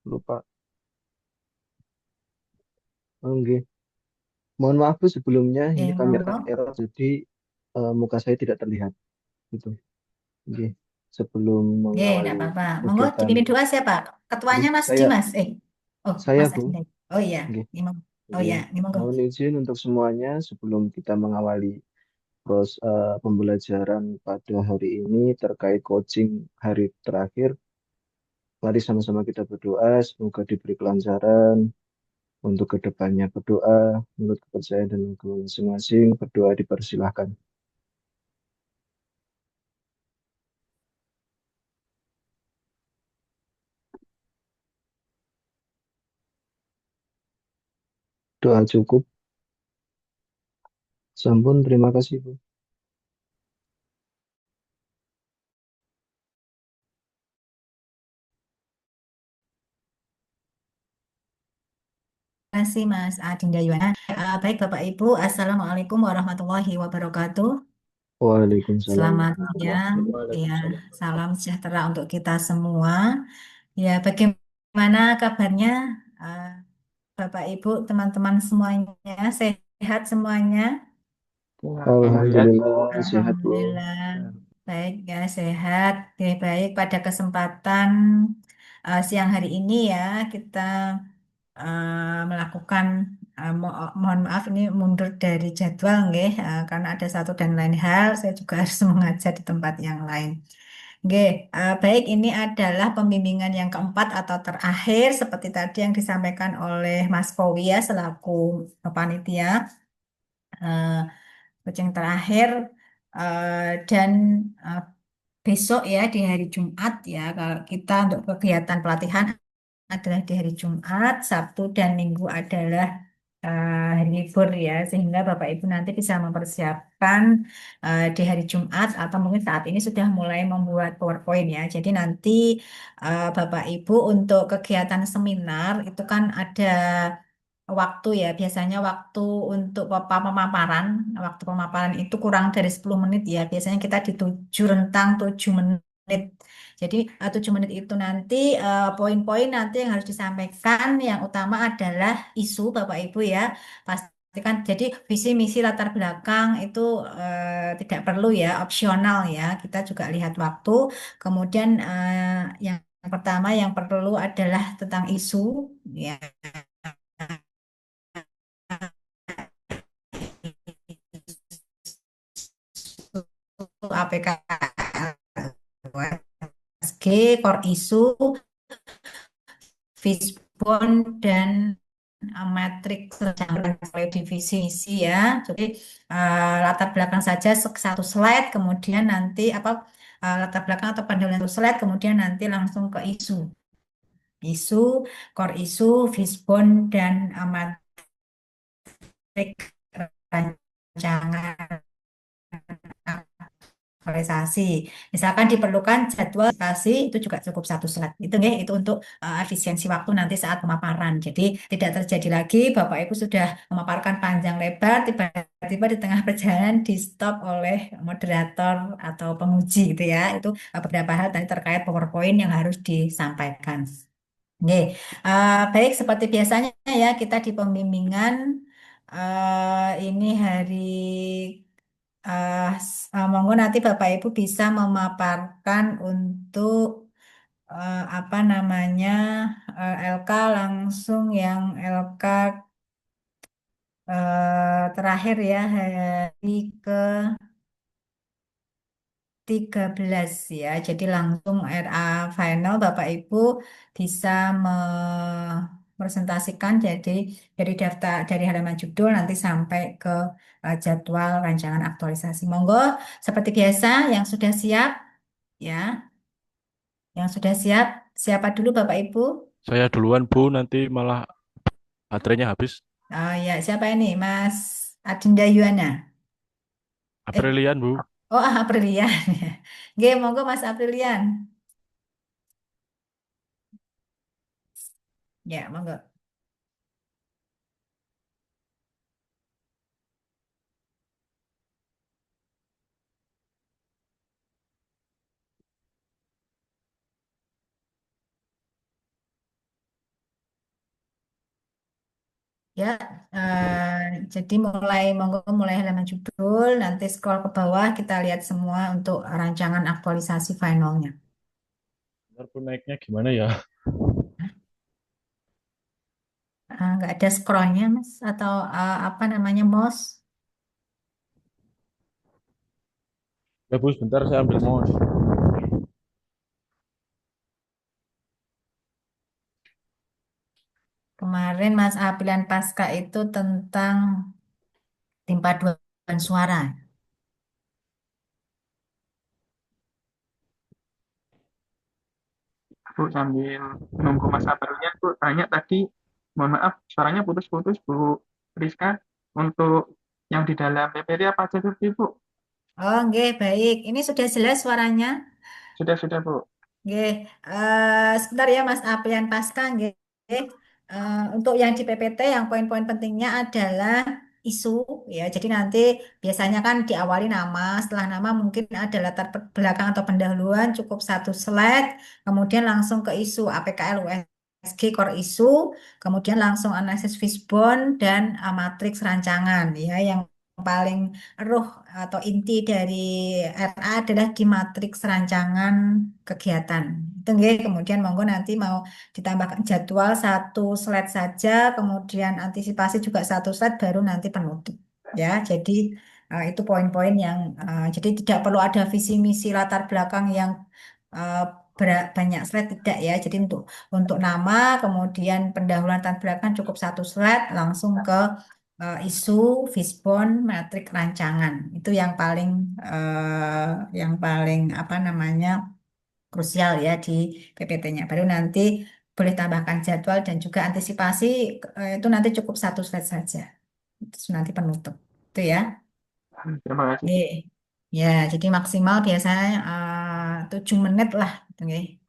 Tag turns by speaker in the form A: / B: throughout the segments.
A: lupa. Oke. Mohon maaf Bu sebelumnya ini kamera
B: Monggo.
A: error jadi muka saya tidak terlihat gitu. Oke. Sebelum
B: Enggak
A: mengawali
B: apa-apa. Monggo
A: kegiatan,
B: dipimpin doa siapa?
A: oke,
B: Ketuanya Mas
A: saya
B: Dimas. Oh,
A: saya
B: Mas
A: Bu.
B: Adinda. Oh iya,
A: Oke.
B: Oh
A: Oke.
B: iya, ini monggo.
A: Mohon izin untuk semuanya sebelum kita mengawali pembelajaran pada hari ini terkait coaching hari terakhir. Mari sama-sama kita berdoa, semoga diberi kelancaran untuk kedepannya. Berdoa menurut kepercayaan dan agama masing-masing. Berdoa dipersilahkan. Doa cukup. Sampun, terima kasih Bu.
B: Terima kasih Mas Adinda Yuwana. Baik Bapak Ibu, Assalamualaikum warahmatullahi wabarakatuh.
A: Waalaikumsalam
B: Selamat siang,
A: warahmatullahi
B: ya,
A: wabarakatuh.
B: salam sejahtera untuk kita semua. Ya, bagaimana kabarnya eh, Bapak Ibu, teman-teman semuanya, sehat semuanya?
A: Alhamdulillah sehat Bu.
B: Alhamdulillah, baik ya, sehat. Oke, baik, pada kesempatan siang hari ini ya, kita melakukan, mohon maaf ini mundur dari jadwal nggih, karena ada satu dan lain hal, saya juga harus mengajar di tempat yang lain. Nggih, baik, ini adalah pembimbingan yang keempat atau terakhir seperti tadi yang disampaikan oleh Mas Kowi ya selaku panitia. eh, Coaching terakhir, dan eh, besok ya di hari Jumat ya kalau kita untuk kegiatan pelatihan adalah di hari Jumat, Sabtu dan Minggu adalah hari libur ya, sehingga Bapak Ibu nanti bisa mempersiapkan di hari Jumat atau mungkin saat ini sudah mulai membuat PowerPoint ya. Jadi nanti Bapak Ibu untuk kegiatan seminar itu kan ada waktu ya, biasanya waktu untuk pemaparan, waktu pemaparan itu kurang dari 10 menit ya. Biasanya kita dituju rentang 7 menit. Jadi 7 menit itu nanti poin-poin nanti yang harus disampaikan yang utama adalah isu Bapak Ibu ya. Pastikan jadi visi misi latar belakang itu tidak perlu ya, opsional ya. Kita juga lihat waktu. Kemudian yang pertama yang perlu adalah tentang isu ya. APKSG, core issue, fishbone, dan matriks rencana oleh divisi misi ya. Jadi latar belakang saja satu slide, kemudian nanti apa latar belakang atau pendahuluan satu slide, kemudian nanti langsung ke isu. Isu, core isu, fishbone, dan matriks rancangan aktualisasi. Misalkan diperlukan jadwal aktualisasi itu juga cukup satu slide. Itu nih, itu untuk efisiensi waktu nanti saat pemaparan. Jadi tidak terjadi lagi Bapak Ibu sudah memaparkan panjang lebar, tiba-tiba di tengah perjalanan di stop oleh moderator atau penguji gitu ya. Itu beberapa hal tadi terkait PowerPoint yang harus disampaikan. Oke, baik seperti biasanya ya kita di pembimbingan ini hari monggo nanti Bapak Ibu bisa memaparkan untuk apa namanya LK langsung yang LK terakhir ya hari ke 13 ya. Jadi langsung RA final Bapak Ibu bisa mepresentasikan jadi dari daftar dari halaman judul nanti sampai ke jadwal rancangan aktualisasi. Monggo seperti biasa yang sudah siap ya. Yang sudah siap, siapa dulu Bapak Ibu?
A: Saya duluan Bu, nanti malah baterainya habis.
B: Oh ya, siapa ini? Mas Adinda Yuwana. Eh,
A: Aprilian Bu.
B: oh Aprilian. Oke, monggo Mas Aprilian. Ya, monggo. Ya, jadi monggo mulai halaman judul, nanti scroll ke bawah kita lihat semua untuk rancangan aktualisasi finalnya.
C: Ntar pun naiknya gimana ya?
B: Nggak ada scrollnya, Mas, atau apa namanya, mouse.
C: Ya Bu, sebentar saya ambil mouse.
B: Kemarin Mas A pilihan pasca itu tentang tim paduan suara.
D: Bu, sambil nunggu Mas Sabarnya, Bu, tanya tadi, mohon maaf, suaranya putus-putus, Bu Rizka, untuk yang di dalam PPT apa aja tuh, Bu?
B: Oh, nggih, baik. Ini sudah jelas suaranya.
D: Sudah, Bu.
B: Nggih, sebentar ya Mas Aprian Pasca, nggih. Untuk yang di PPT, yang poin-poin pentingnya adalah isu, ya. Jadi nanti biasanya kan diawali nama, setelah nama mungkin ada latar belakang atau pendahuluan, cukup satu slide, kemudian langsung ke isu APKL USG core isu, kemudian langsung analisis fishbone dan matriks rancangan, ya. Yang paling ruh atau inti dari RA adalah di matriks rancangan kegiatan. Itu nggih, kemudian monggo nanti mau ditambahkan jadwal satu slide saja, kemudian antisipasi juga satu slide, baru nanti penutup. Ya, jadi itu poin-poin yang jadi tidak perlu ada visi misi latar belakang yang eh, banyak slide tidak ya. Jadi untuk nama, kemudian pendahuluan latar belakang cukup satu slide, langsung ke isu, fishbone, matrik rancangan. Itu yang paling apa namanya krusial ya di PPT-nya. Baru nanti boleh tambahkan jadwal dan juga antisipasi, itu nanti cukup satu slide saja. Terus nanti penutup. Itu ya.
D: Terima kasih.
B: Oke. Ya, jadi maksimal biasanya 7 menit lah. Oke.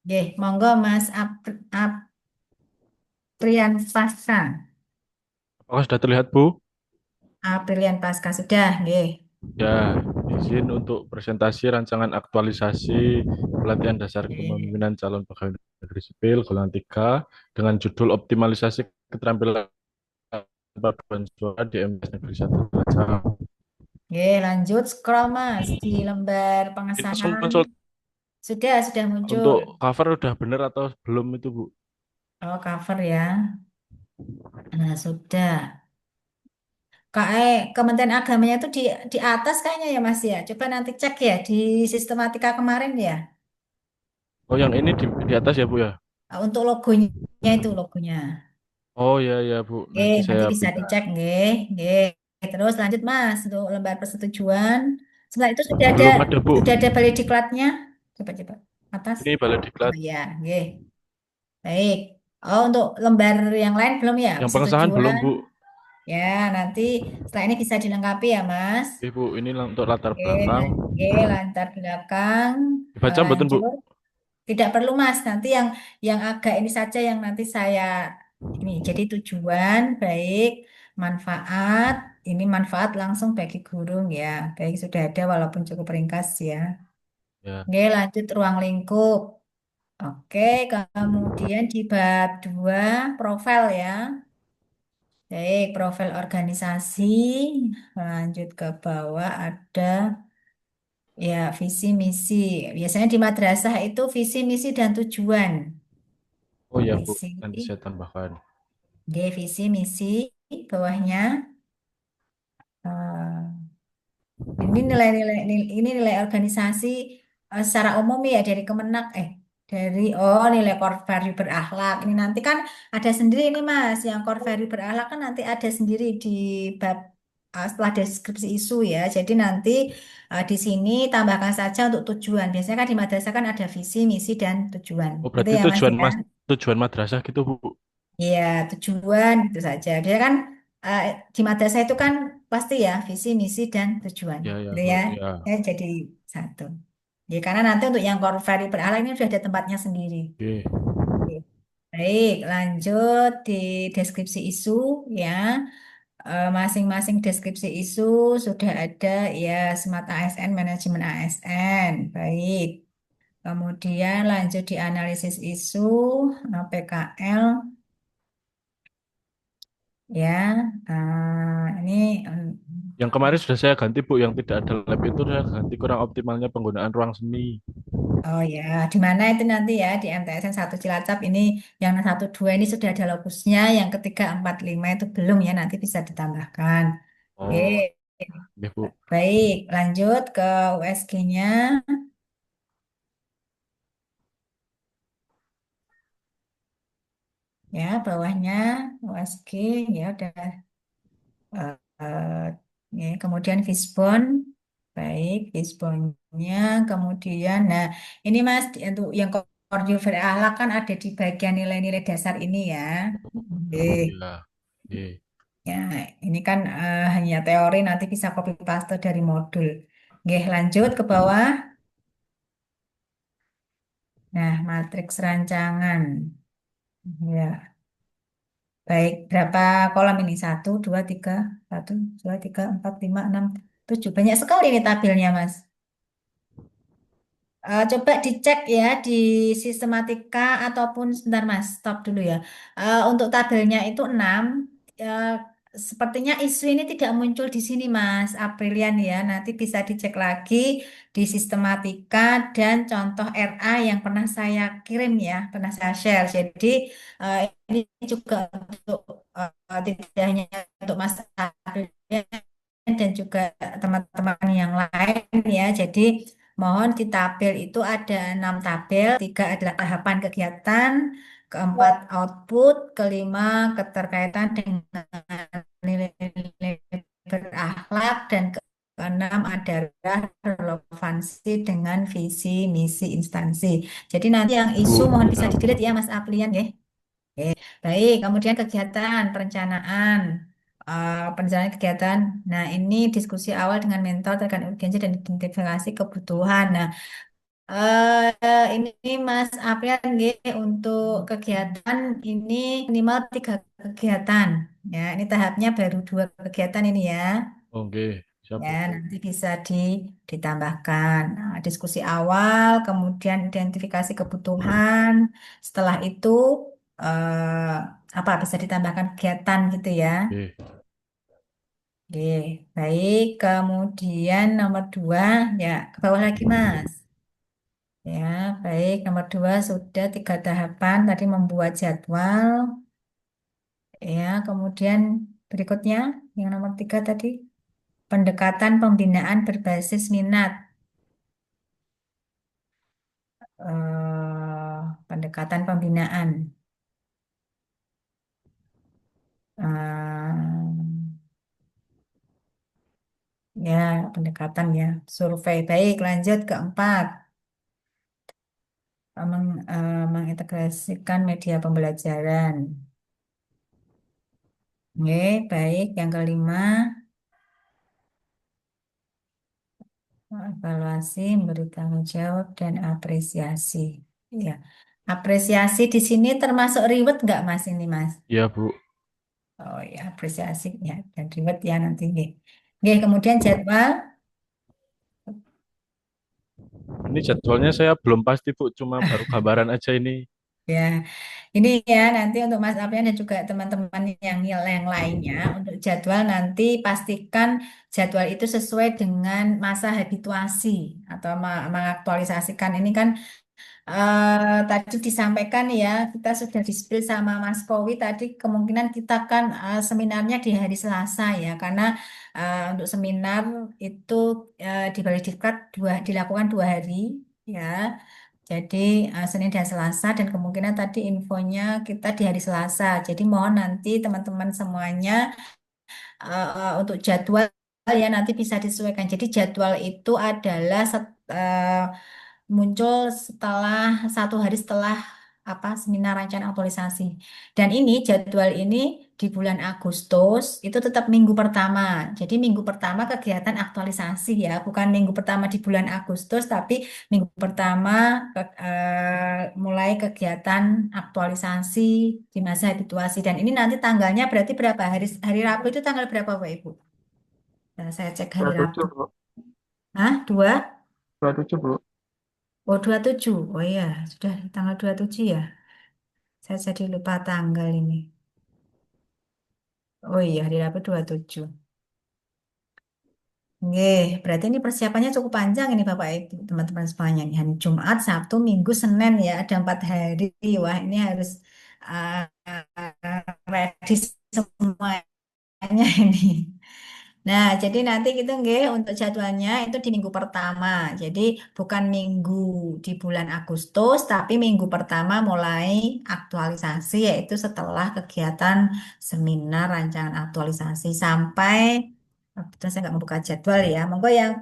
B: Oke, monggo Mas Aprian Pasca.
C: Apakah sudah terlihat Bu?
B: Aprilian Pasca sudah, oke.
C: Ya, izin untuk presentasi rancangan aktualisasi pelatihan dasar
B: Oke.
C: kepemimpinan calon pegawai negeri sipil golongan 3 dengan judul optimalisasi keterampilan paduan suara di MTs Negeri 1 Cilacap.
B: Oke, lanjut scroll Mas di lembar
C: Ini langsung
B: pengesahan.
C: muncul
B: Sudah muncul.
C: untuk cover udah bener atau belum itu Bu?
B: Oh, cover ya. Nah, sudah. Kementerian Agamanya itu di atas kayaknya ya Mas ya. Coba nanti cek ya di sistematika kemarin ya.
C: Oh yang ini di atas ya Bu ya?
B: Untuk logonya itu logonya.
C: Oh ya ya Bu,
B: Oke,
C: nanti
B: nanti
C: saya
B: bisa
C: pindah.
B: dicek nggih. Nggih. Terus lanjut Mas untuk lembar persetujuan. Setelah itu sudah ada
C: Belum ada Bu,
B: sudah ada balai diklatnya. Coba atas.
C: ini balai
B: Oh
C: diklat.
B: iya, nggih. Baik. Oh, untuk lembar yang lain belum ya?
C: Yang pengesahan belum
B: Persetujuan.
C: Bu.
B: Ya, nanti setelah ini bisa dilengkapi ya, Mas.
C: Oke Bu, ini untuk latar
B: Oke,
C: belakang.
B: oke, lantar belakang.
C: Dibaca mboten Bu?
B: Lanjut. Tidak perlu, Mas. Nanti yang agak ini saja yang nanti saya ini. Jadi tujuan baik, manfaat. Ini manfaat langsung bagi guru ya. Baik sudah ada walaupun cukup ringkas ya.
C: Ya,
B: Oke, lanjut ruang lingkup. Oke, kemudian di bab 2 profil ya. Baik, profil organisasi. Lanjut ke bawah ada ya visi misi. Biasanya di madrasah itu visi misi dan tujuan.
C: oh ya Bu,
B: Visi,
C: nanti saya tambahkan.
B: visi misi bawahnya. eh, ini nilai organisasi secara umum ya dari Kemenak nilai core value berakhlak. Ini nanti kan ada sendiri ini Mas, yang core value berakhlak kan nanti ada sendiri di bab setelah deskripsi isu ya. Jadi nanti di sini tambahkan saja untuk tujuan. Biasanya kan di madrasah kan ada visi, misi dan tujuan.
C: Oh
B: Itu
C: berarti
B: ya Mas ya.
C: tujuan madrasah gitu Bu.
B: Iya, tujuan gitu saja. Dia kan eh, di madrasah itu kan pasti ya visi, misi dan tujuan,
C: Ya ya
B: gitu
C: Bu,
B: ya.
C: ya.
B: Ya jadi satu. Ya karena nanti untuk yang core value per ini sudah ada tempatnya sendiri.
C: Oke.
B: Oke. Baik, lanjut di deskripsi isu ya. Masing-masing deskripsi isu sudah ada ya Smart ASN, manajemen ASN. Baik. Kemudian lanjut di analisis isu, PKL. Ya, ini
C: Yang kemarin sudah saya ganti Bu, yang tidak ada lab itu saya ganti kurang optimalnya penggunaan ruang seni.
B: oh ya, di mana itu nanti ya di MTSN 1 Cilacap ini yang 1 2 ini sudah ada logusnya, yang ketiga 4 5 itu belum ya nanti bisa ditambahkan. Oke,
C: Oh, ya Bu.
B: baik lanjut ke USG-nya ya bawahnya USG ya udah ya, kemudian fishbone, baik fishbone-nya, kemudian, nah ini Mas untuk yang koordinat akhlak kan ada di bagian nilai-nilai dasar ini ya. Oke,
C: Ya, oke.
B: ya ini kan hanya teori nanti bisa copy paste dari modul. Oke, lanjut ke bawah. Nah, matriks rancangan. Ya, baik berapa kolom ini? Satu, dua, tiga, satu, dua, tiga, empat, lima, enam, tujuh. Banyak sekali ini tabelnya, Mas. Coba dicek ya di sistematika ataupun sebentar Mas, stop dulu ya. Untuk tabelnya itu 6. Eh, Sepertinya isu ini tidak muncul di sini Mas Aprilian ya. Nanti bisa dicek lagi di sistematika dan contoh RA yang pernah saya kirim ya, pernah saya share. Jadi eh, ini juga untuk tidak hanya untuk Mas Aprilian dan juga teman-teman yang lain ya. Jadi mohon di tabel itu ada 6 tabel, tiga adalah tahapan kegiatan, keempat output, kelima keterkaitan dengan nilai-nilai berakhlak, dan keenam adalah relevansi dengan visi misi instansi. Jadi nanti yang isu
C: Bu,
B: mohon bisa
C: ya,
B: di-delete ya Mas Aplian ya. Oke, baik. Kemudian kegiatan, perencanaan, perencanaan kegiatan. Nah, ini diskusi awal dengan mentor terkait urgensi dan identifikasi kebutuhan. Nah, ini Mas Aprian G, untuk kegiatan ini minimal 3 kegiatan. Ya, ini tahapnya baru 2 kegiatan ini ya.
C: oke. Siap
B: Ya,
C: Bu.
B: nanti bisa ditambahkan. Nah, diskusi awal, kemudian identifikasi kebutuhan. Setelah itu apa bisa ditambahkan kegiatan gitu ya.
C: Oke.
B: Oke, baik. Kemudian nomor 2, ya ke bawah lagi Mas. Ya, baik. Nomor 2 sudah 3 tahapan. Tadi membuat jadwal. Ya, kemudian berikutnya yang nomor 3 tadi pendekatan pembinaan berbasis minat. Pendekatan pembinaan. Eh, ya, pendekatan ya, survei. Baik, lanjut keempat. Mengintegrasikan media pembelajaran. Oke, baik. Yang kelima, evaluasi, memberi tanggung jawab, dan apresiasi. Ya, apresiasi di sini termasuk reward nggak, Mas, ini, Mas?
C: Iya Bu.
B: Oh ya, apresiasi ya, dan reward ya nanti. Oke, oke, kemudian jadwal.
C: Ini jadwalnya saya belum pasti Bu, cuma baru gambaran aja ini.
B: Ya, ini ya nanti untuk Mas Apian dan juga teman-teman yang lainnya untuk jadwal nanti pastikan jadwal itu sesuai dengan masa habituasi atau mengaktualisasikan ini kan tadi disampaikan ya kita sudah di-spill sama Mas Kowi tadi kemungkinan kita kan seminarnya di hari Selasa ya karena untuk seminar itu di Bali Diklat dilakukan 2 hari ya. Jadi Senin dan Selasa dan kemungkinan tadi infonya kita di hari Selasa. Jadi mohon nanti teman-teman semuanya untuk jadwal ya nanti bisa disesuaikan. Jadi jadwal itu adalah muncul setelah 1 hari setelah apa seminar rancangan aktualisasi. Dan ini jadwal ini di bulan Agustus itu tetap minggu pertama. Jadi minggu pertama kegiatan aktualisasi ya, bukan minggu pertama di bulan Agustus, tapi minggu pertama mulai kegiatan aktualisasi di masa habituasi. Dan ini nanti tanggalnya berarti berapa? Hari Rabu itu tanggal berapa, Pak Ibu? Nah, saya cek hari Rabu.
D: 27, Bu.
B: Hah? 2?
D: 27, Bu.
B: Oh, 27. Oh iya, sudah tanggal 27 ya. Saya jadi lupa tanggal ini. Oh iya, hari Rabu 27. Nggih, berarti ini persiapannya cukup panjang ini Bapak Ibu, teman-teman semuanya. Nih. Hari Jumat, Sabtu, Minggu, Senin ya, ada 4 hari. Wah, ini harus ready semuanya ini. Nah, jadi nanti gitu nggih untuk jadwalnya itu di minggu pertama. Jadi bukan minggu di bulan Agustus, tapi minggu pertama mulai aktualisasi yaitu setelah kegiatan seminar rancangan aktualisasi sampai terus saya nggak membuka jadwal ya. Monggo yang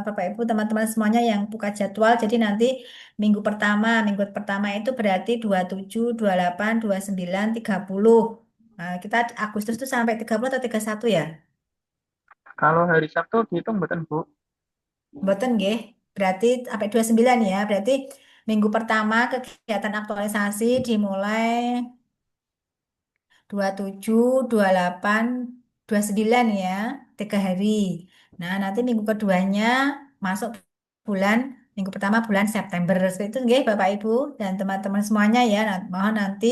B: Bapak Ibu teman-teman semuanya yang buka jadwal. Jadi nanti minggu pertama itu berarti 27, 28, 29, 30. Kita Agustus itu sampai 30 atau 31 ya?
D: Kalau hari Sabtu dihitung betul Bu.
B: Mboten nggih. Berarti sampai 29 ya. Berarti minggu pertama kegiatan aktualisasi dimulai 27, 28, 29 ya. 3 hari. Nah, nanti minggu keduanya masuk bulan minggu pertama bulan September. Seperti itu nggih Bapak Ibu dan teman-teman semuanya ya. Nah, mohon nanti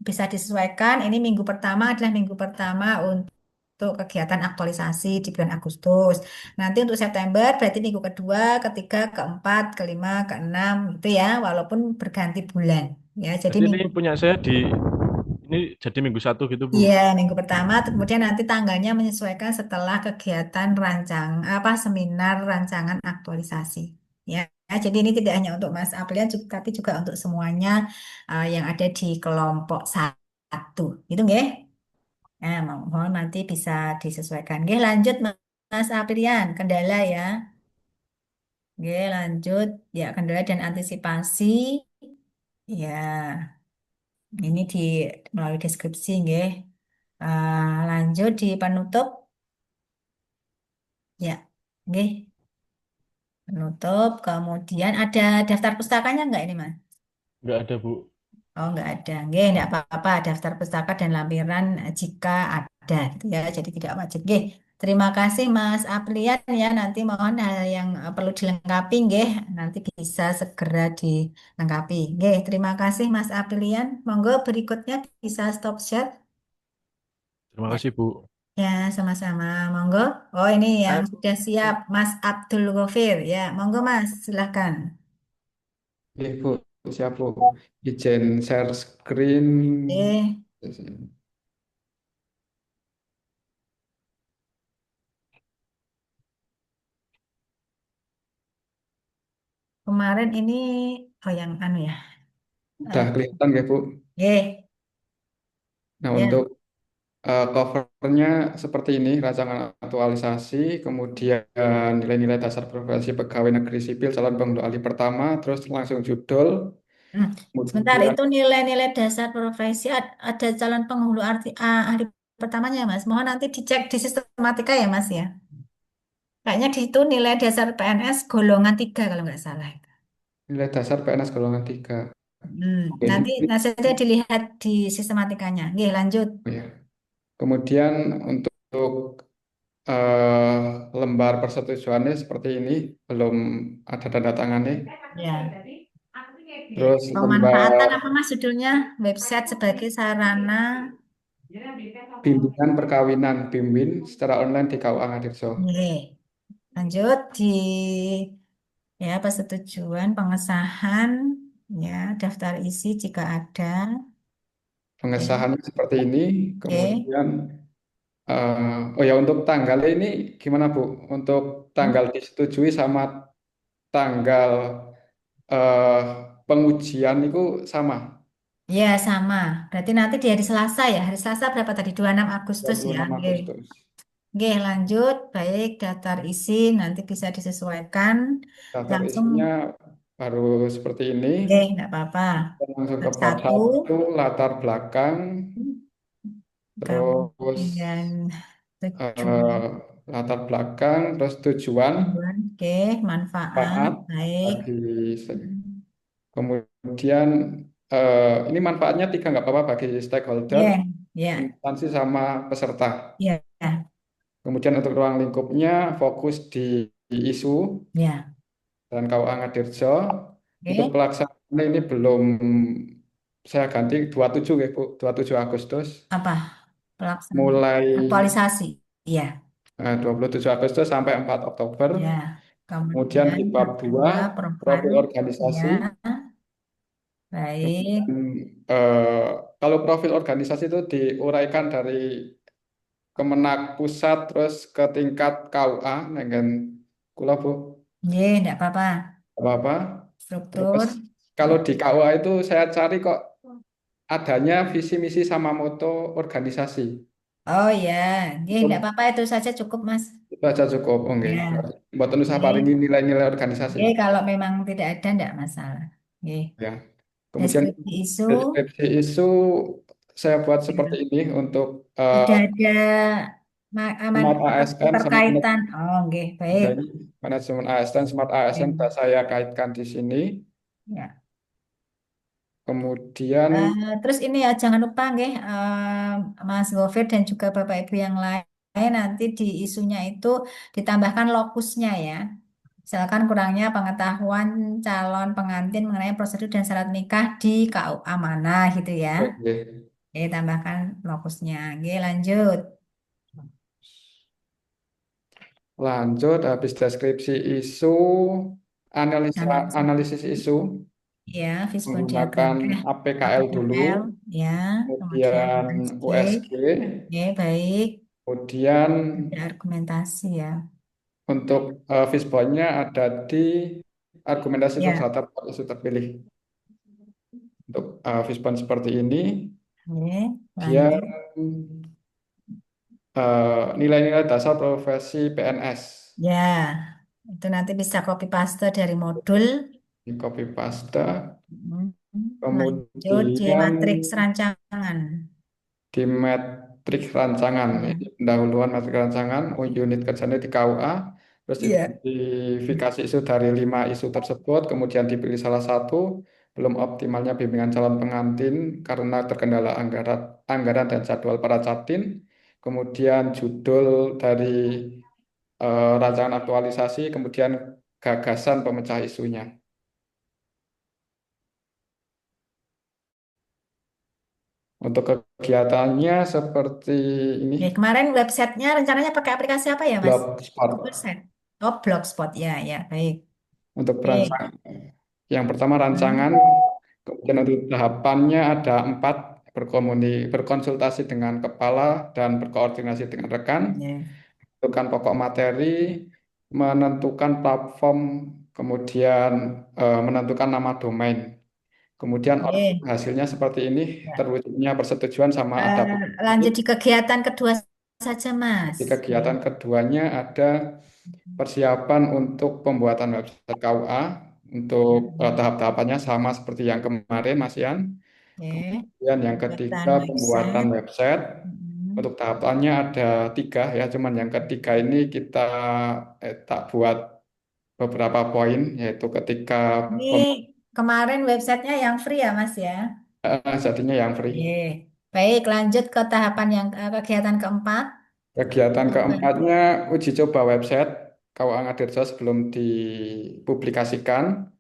B: bisa disesuaikan. Ini minggu pertama adalah minggu pertama untuk kegiatan aktualisasi di bulan Agustus. Nanti untuk September berarti minggu kedua, ketiga, keempat, kelima, keenam itu ya, walaupun berganti bulan. Ya, jadi
C: Jadi ini
B: minggu
C: punya saya ini jadi minggu satu gitu Bu.
B: Iya, minggu pertama, kemudian nanti tanggalnya menyesuaikan setelah kegiatan seminar rancangan aktualisasi. Ya, jadi ini tidak hanya untuk Mas Aprilia, tapi juga untuk semuanya yang ada di kelompok satu. Gitu nggih? Nah, mohon nanti bisa disesuaikan. Nggih, lanjut Mas Aprilian, kendala ya. Nggih, lanjut. Ya, kendala dan antisipasi. Ya, ini melalui deskripsi nggih. Lanjut di penutup. Ya, nggih. Penutup. Kemudian ada daftar pustakanya nggak ini, Mas?
C: Nggak ada Bu.
B: Oh, nggak ada. Nggih, nggak apa-apa. Daftar pustaka dan lampiran jika ada, gitu ya. Jadi tidak wajib. Nggih. Terima kasih, Mas Aprian ya. Nanti mohon hal yang perlu dilengkapi, nggih. Nanti bisa segera dilengkapi. Nggih, terima kasih, Mas Aprian. Monggo berikutnya bisa stop share.
C: Terima
B: Ya.
C: kasih Bu.
B: Ya, sama-sama. Monggo. Oh, ini yang
D: Saya
B: sudah siap, Mas Abdul Ghafir. Ya, monggo Mas, silahkan.
E: Ibu, siap Bu. Izin share screen.
B: Eh, kemarin ini, oh yang anu ya.
E: Udah
B: Eh,
E: kelihatan ya Bu.
B: eh,
E: Nah
B: ya,
E: untuk covernya seperti ini, rancangan aktualisasi, kemudian nilai-nilai dasar profesi pegawai negeri sipil calon pengunduh alih pertama, terus langsung judul,
B: hmm. Sebentar,
E: kemudian
B: itu nilai-nilai dasar profesi ada calon penghulu ahli pertamanya Mas. Mohon nanti dicek di sistematika ya Mas ya. Kayaknya di itu nilai dasar PNS golongan 3 kalau nggak salah.
E: nilai dasar PNS golongan 3. Oke,
B: Nanti hasilnya dilihat di sistematikanya. Oke, lanjut.
E: oh ya. Kemudian untuk lembar persetujuannya seperti ini, belum ada tanda tangannya.
B: Ya.
E: Terus
B: Pemanfaatan
E: lembar
B: apa Mas judulnya? Website sebagai sarana.
E: bimbingan perkawinan BIMWIN secara online di KUA Ngadirjo.
B: Oke. Lanjut di ya persetujuan pengesahan ya daftar isi jika ada. Oke.
E: Pengesahannya seperti ini.
B: Oke.
E: Kemudian, oh ya untuk tanggal ini gimana Bu? Untuk
B: Hmm.
E: tanggal disetujui sama tanggal eh, pengujian itu sama.
B: Ya sama. Berarti nanti di hari Selasa ya. Hari Selasa berapa tadi? 26 Agustus ya.
E: 26
B: Oke.
E: Agustus.
B: Oke, lanjut. Baik, daftar isi nanti bisa disesuaikan.
E: Daftar
B: Langsung,
E: isinya baru seperti ini.
B: oke, nggak apa-apa.
E: Kita langsung ke
B: Bab
E: bab
B: satu,
E: 1, latar belakang, terus
B: kemudian tujuan,
E: eh, latar belakang, terus tujuan,
B: oke, manfaat,
E: manfaat
B: baik.
E: bagi kemudian ini manfaatnya tiga nggak apa-apa bagi stakeholder,
B: Ya, ya,
E: instansi sama peserta.
B: ya,
E: Kemudian untuk ruang lingkupnya fokus di isu
B: ya,
E: dan KUA Ngadirjo. Untuk
B: oke.
E: pelaksanaan ini belum saya ganti 27 ya Bu, 27 Agustus.
B: Apa? Pelaksanaan
E: mulai
B: aktualisasi. Iya,
E: 27 Agustus sampai 4 Oktober.
B: ya.
E: Kemudian
B: Kemudian
E: di bab 2
B: ada profil.
E: profil
B: Ya,
E: organisasi.
B: baik.
E: Kemudian, eh, kalau profil organisasi itu diuraikan dari Kemenak Pusat terus ke tingkat KUA, dengan kula Bu,
B: Ye, enggak apa-apa.
E: apa-apa. Terus
B: Struktur.
E: kalau di KUA itu saya cari kok adanya visi misi sama moto organisasi.
B: Oh ya, ye, enggak
E: Itu
B: apa-apa itu saja cukup, Mas.
E: itu aja cukup, oke.
B: Ya,
E: Mboten usah paringi
B: ye.
E: nilai-nilai organisasi.
B: Ye, kalau memang tidak ada enggak masalah. Ye.
E: Ya. Kemudian
B: Deskripsi isu
E: deskripsi isu saya buat seperti
B: ya.
E: ini untuk
B: Sudah ada
E: Smart ASN sama
B: keterkaitan. Oh, oke, baik.
E: manajemen ASN, Smart ASN
B: Oke.
E: sudah saya kaitkan di sini.
B: Ya.
E: Kemudian
B: Terus ini ya jangan lupa nggih Mas Gofir dan juga Bapak Ibu yang lain nanti di isunya itu ditambahkan lokusnya ya. Misalkan kurangnya pengetahuan calon pengantin mengenai prosedur dan syarat nikah di KUA mana gitu ya.
E: oke,
B: Oke, tambahkan lokusnya. Oke, lanjut.
E: lanjut habis deskripsi isu,
B: Analisis
E: analisis isu
B: ya, fishbone diagram
E: menggunakan APKL dulu,
B: APKL ya, kemudian
E: kemudian
B: USG.
E: USG,
B: Oke, baik.
E: kemudian
B: Ada argumentasi ya.
E: untuk fishbone-nya ada di argumentasi
B: Ya,
E: terhadap isu terpilih. Untuk fishbone seperti ini,
B: oke,
E: dia
B: lanjut.
E: nilai-nilai dasar profesi PNS.
B: Ya, itu nanti bisa copy paste dari modul.
E: Di copy paste.
B: Hmm, Lanjut di
E: Kemudian
B: matriks rancangan.
E: di matriks rancangan,
B: Ya.
E: ini pendahuluan matriks rancangan, unit kerjanya di KUA, terus
B: Iya.
E: identifikasi isu dari 5 isu tersebut, kemudian dipilih salah satu, belum optimalnya bimbingan calon pengantin karena terkendala anggaran dan jadwal para catin, kemudian judul dari rancangan aktualisasi, kemudian gagasan pemecah isunya. Untuk kegiatannya seperti ini,
B: Oke, kemarin websitenya rencananya pakai aplikasi apa ya, Mas? Google
E: Blogspot.
B: Site. Oh, Blogspot ya, ya, baik.
E: Untuk
B: Oke.
E: perancang, yang pertama rancangan,
B: Hmm,
E: kemudian untuk tahapannya ada 4, berkonsultasi dengan kepala dan berkoordinasi dengan rekan,
B: ya.
E: menentukan pokok materi, menentukan platform, kemudian menentukan nama domain. Kemudian output
B: Oke.
E: hasilnya seperti ini,
B: Ya.
E: terwujudnya persetujuan sama ada
B: Eh, lanjut di kegiatan kedua saja, Mas.
E: di
B: Ya.
E: kegiatan keduanya ada persiapan untuk pembuatan website KUA untuk tahap-tahapannya sama seperti yang kemarin Mas Ian.
B: Oke.
E: Kemudian yang
B: Kegiatan
E: ketiga pembuatan
B: website.
E: website.
B: Hmm.
E: Untuk tahapannya ada 3 ya, cuman yang ketiga ini kita tak buat beberapa poin, yaitu ketika
B: Ini kemarin websitenya yang free ya, Mas ya?
E: jadinya yang free.
B: Oke. Baik, lanjut ke tahapan yang kegiatan keempat.
E: Kegiatan
B: Coba.
E: keempatnya uji coba website KUA Ngadirjo sebelum dipublikasikan.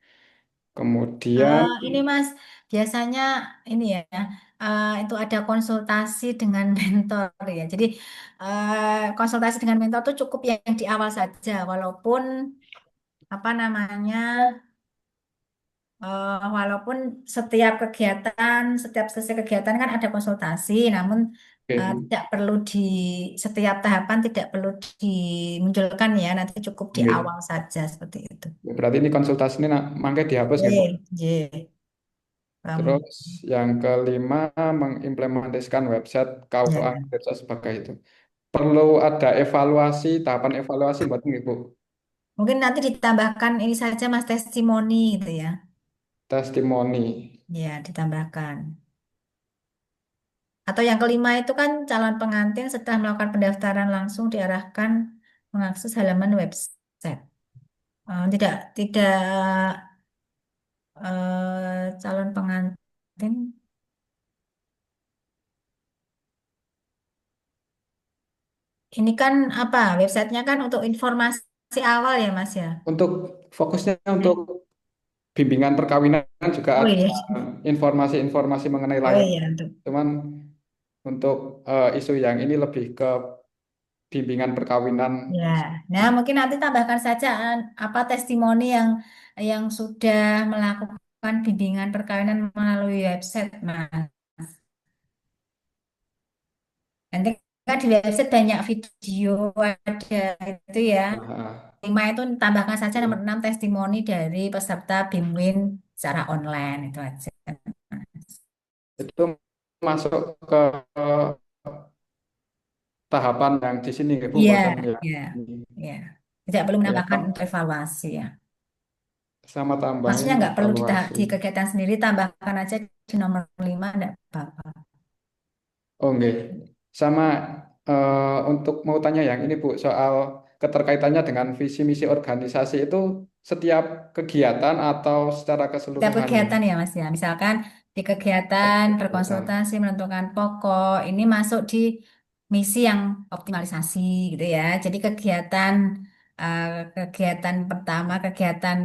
E: Kemudian
B: Ini Mas, biasanya ini ya, itu ada konsultasi dengan mentor ya. Jadi konsultasi dengan mentor itu cukup yang di awal saja, walaupun apa namanya, walaupun setiap selesai kegiatan kan ada konsultasi, namun
E: oke,
B: tidak perlu di setiap tahapan tidak perlu dimunculkan ya, nanti cukup di
E: oke.
B: awal saja seperti itu.
E: Berarti ini konsultasi ini mangke dihapus nggih, Bu.
B: Ye, ye,
E: Terus yang kelima mengimplementasikan website KUA
B: ya.
E: Kerja sebagai itu. Perlu ada evaluasi, tahapan evaluasi buat nggih, Bu.
B: Mungkin nanti ditambahkan ini saja Mas testimoni gitu ya.
E: Testimoni.
B: Ya, ditambahkan. Atau yang kelima itu kan calon pengantin setelah melakukan pendaftaran langsung diarahkan mengakses halaman website. Tidak calon pengantin. Ini kan apa? Websitenya kan untuk informasi awal ya Mas ya.
E: Untuk fokusnya untuk
B: Hmm.
E: bimbingan perkawinan juga
B: Oh
E: ada
B: iya.
E: informasi-informasi mengenai
B: Oh
E: layak.
B: iya untuk.
E: Cuman Untuk isu yang ini lebih ke bimbingan perkawinan.
B: Ya, nah mungkin nanti tambahkan saja apa testimoni yang sudah melakukan bimbingan perkawinan melalui website, Mas. Nanti kan di website banyak video ada itu ya.
E: Nah,
B: 5 itu tambahkan saja nomor
E: oke.
B: 6 testimoni dari peserta BIMWIN secara online itu aja.
E: Itu masuk ke tahapan yang di sini, Bu,
B: Iya,
E: boten ya.
B: iya,
E: Ini.
B: iya. Tidak perlu
E: Ya,
B: menambahkan untuk evaluasi ya.
E: sama tambahin
B: Maksudnya nggak perlu
E: evaluasi.
B: di kegiatan sendiri, tambahkan aja di nomor 5 enggak apa-apa.
E: Oh, enggak. Sama untuk mau tanya yang ini, Bu, soal keterkaitannya dengan visi misi organisasi itu setiap kegiatan atau secara
B: Setiap
E: keseluruhan nih?
B: kegiatan ya Mas ya. Misalkan di
E: Setiap
B: kegiatan
E: kegiatan.
B: berkonsultasi menentukan pokok, ini masuk di misi yang optimalisasi gitu ya. Jadi eh, kegiatan pertama, kegiatan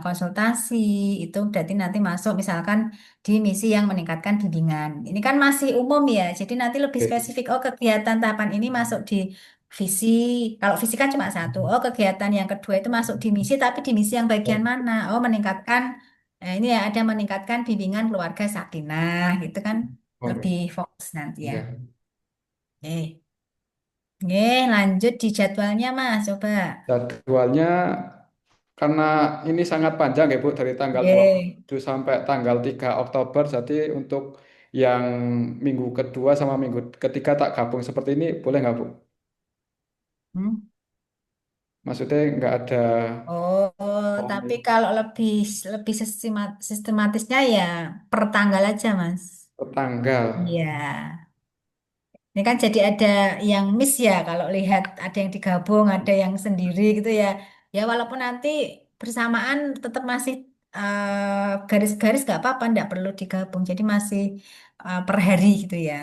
B: konsultasi itu berarti nanti masuk misalkan di misi yang meningkatkan bimbingan. Ini kan masih umum ya. Jadi nanti lebih
E: Oke.
B: spesifik. Oh, kegiatan tahapan ini masuk di visi. Kalau visi kan cuma satu. Oh, kegiatan yang kedua itu masuk di misi, tapi di misi yang bagian mana? Oh, meningkatkan. Nah, ini ya ada meningkatkan bimbingan keluarga sakinah gitu kan lebih
E: Oke.
B: fokus nanti ya.
E: Ya.
B: Eh, lanjut di jadwalnya Mas, coba.
E: Jadwalnya karena ini sangat panjang ya Bu, dari tanggal
B: Ye.
E: 27 sampai tanggal 3 Oktober. Jadi untuk yang minggu kedua sama minggu ketiga tak gabung seperti ini, boleh nggak Bu?
B: Hmm?
E: Maksudnya nggak ada
B: Oh, tapi
E: komit
B: kalau lebih lebih sistematisnya ya per tanggal aja Mas.
E: per tanggal.
B: Iya. Ini kan jadi ada yang miss ya kalau lihat ada yang digabung, ada yang sendiri gitu ya. Ya walaupun nanti bersamaan tetap masih garis-garis nggak apa-apa, nggak perlu digabung. Jadi masih per hari gitu ya.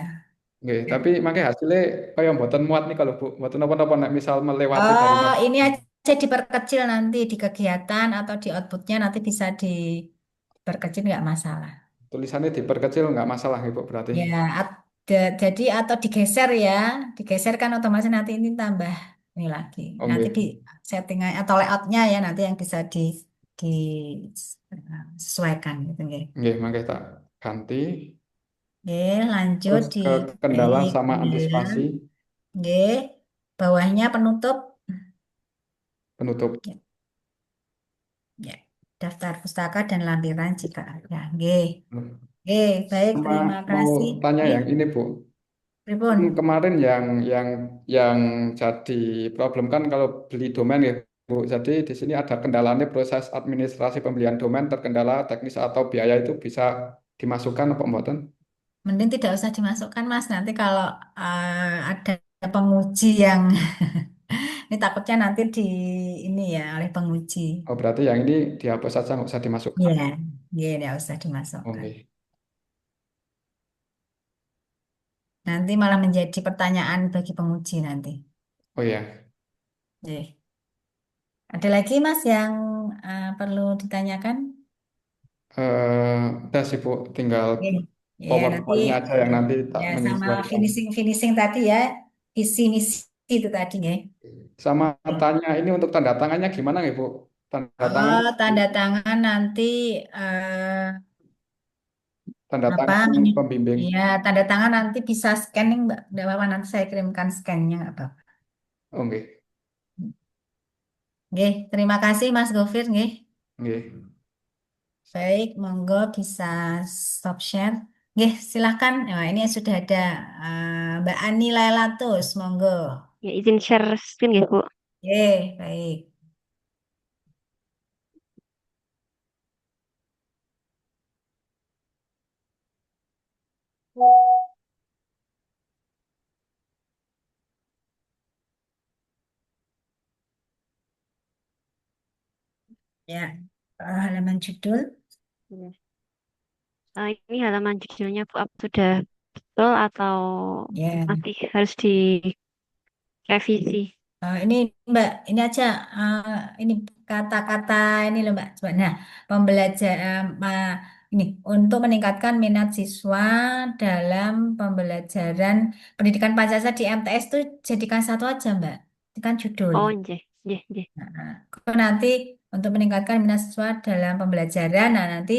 E: Oke, tapi makanya hasilnya kayak mboten muat nih kalau Bu, mboten apa-apa nek misal melewati dari
B: Oh,
E: tanggal.
B: ini aja diperkecil nanti di kegiatan atau di outputnya nanti bisa diperkecil nggak masalah.
E: Tulisannya diperkecil nggak masalah ya Bu berarti.
B: Ya, jadi atau digeser ya, digeser kan otomatis nanti ini tambah ini lagi. Nanti di
E: Oke,
B: settingan atau layoutnya ya nanti yang bisa disesuaikan gitu nggih.
E: oke, makanya tak ganti.
B: Oke, lanjut
E: Terus
B: di
E: ke kendala
B: baik
E: sama
B: kendala.
E: antisipasi
B: Oke, bawahnya penutup.
E: penutup.
B: Ya, ya. Daftar pustaka dan lampiran jika ada. Oke, oke, baik.
E: Sama
B: Terima
E: mau
B: kasih.
E: tanya
B: Oke,
E: yang ini Bu. Kan
B: pripun?
E: kemarin yang jadi problem kan kalau beli domain ya Bu. Jadi di sini ada kendalanya proses administrasi pembelian domain terkendala teknis atau biaya itu bisa dimasukkan apa mboten?
B: Mending tidak usah dimasukkan, Mas. Nanti kalau ada penguji yang ini takutnya nanti di ini ya oleh penguji.
E: Oh berarti yang ini dihapus saja nggak usah dimasukkan.
B: Iya, iya, tidak usah dimasukkan.
E: Oke.
B: Nanti malah menjadi pertanyaan bagi penguji nanti.
E: Oh ya.
B: Oke. Ada lagi, Mas, yang perlu ditanyakan?
E: Udah sih Bu, tinggal
B: Oke. Ya, nanti
E: PowerPoint-nya aja yang nanti tak
B: ya sama
E: menyesuaikan.
B: finishing tadi ya, visi misi itu tadi ya.
E: Sama
B: Oke.
E: tanya ini untuk tanda tangannya gimana ya Bu? Tanda tangan
B: Oh, tanda tangan nanti eh,
E: tanda
B: apa
E: tangan pembimbing.
B: ya tanda tangan nanti bisa scanning Mbak. Nggak apa-apa nanti saya kirimkan scannya nggak apa-apa.
E: Oke.
B: Oke, terima kasih Mas Gofir nggih.
E: Oke.
B: Baik, monggo bisa stop share. Nggih, silakan. Nah, ini sudah ada Mbak Ani Lailatus, monggo.
F: Ya, izin share screen ya, Bu.
B: Oke, baik. Ya, halaman judul.
F: Ya. Ini halaman judulnya, Bu, apa sudah betul atau
B: Ya,
F: masih harus direvisi?
B: Ini Mbak, ini aja ini kata-kata ini loh Mbak. Coba. Nah, pembelajaran Ini untuk meningkatkan minat siswa dalam pembelajaran pendidikan Pancasila di MTS itu jadikan satu aja, Mbak. Itu kan judul.
F: Oh, nggih, nggih, nggih.
B: Nah, kalau nanti untuk meningkatkan minat siswa dalam pembelajaran, nah nanti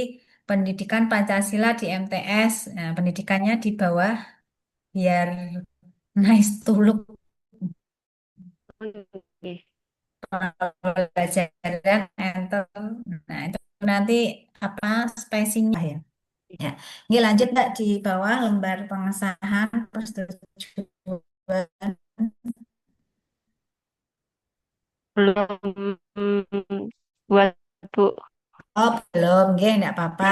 B: pendidikan Pancasila di MTS, nah, pendidikannya di bawah biar nice to look
F: Nggih.
B: pembelajaran enter. Nah, itu nanti apa spesinya ya. Ya, ini lanjut Mbak di bawah lembar pengesahan persetujuan.
F: Belum buat Bu.
B: Oh, belum, nggih, enggak apa-apa.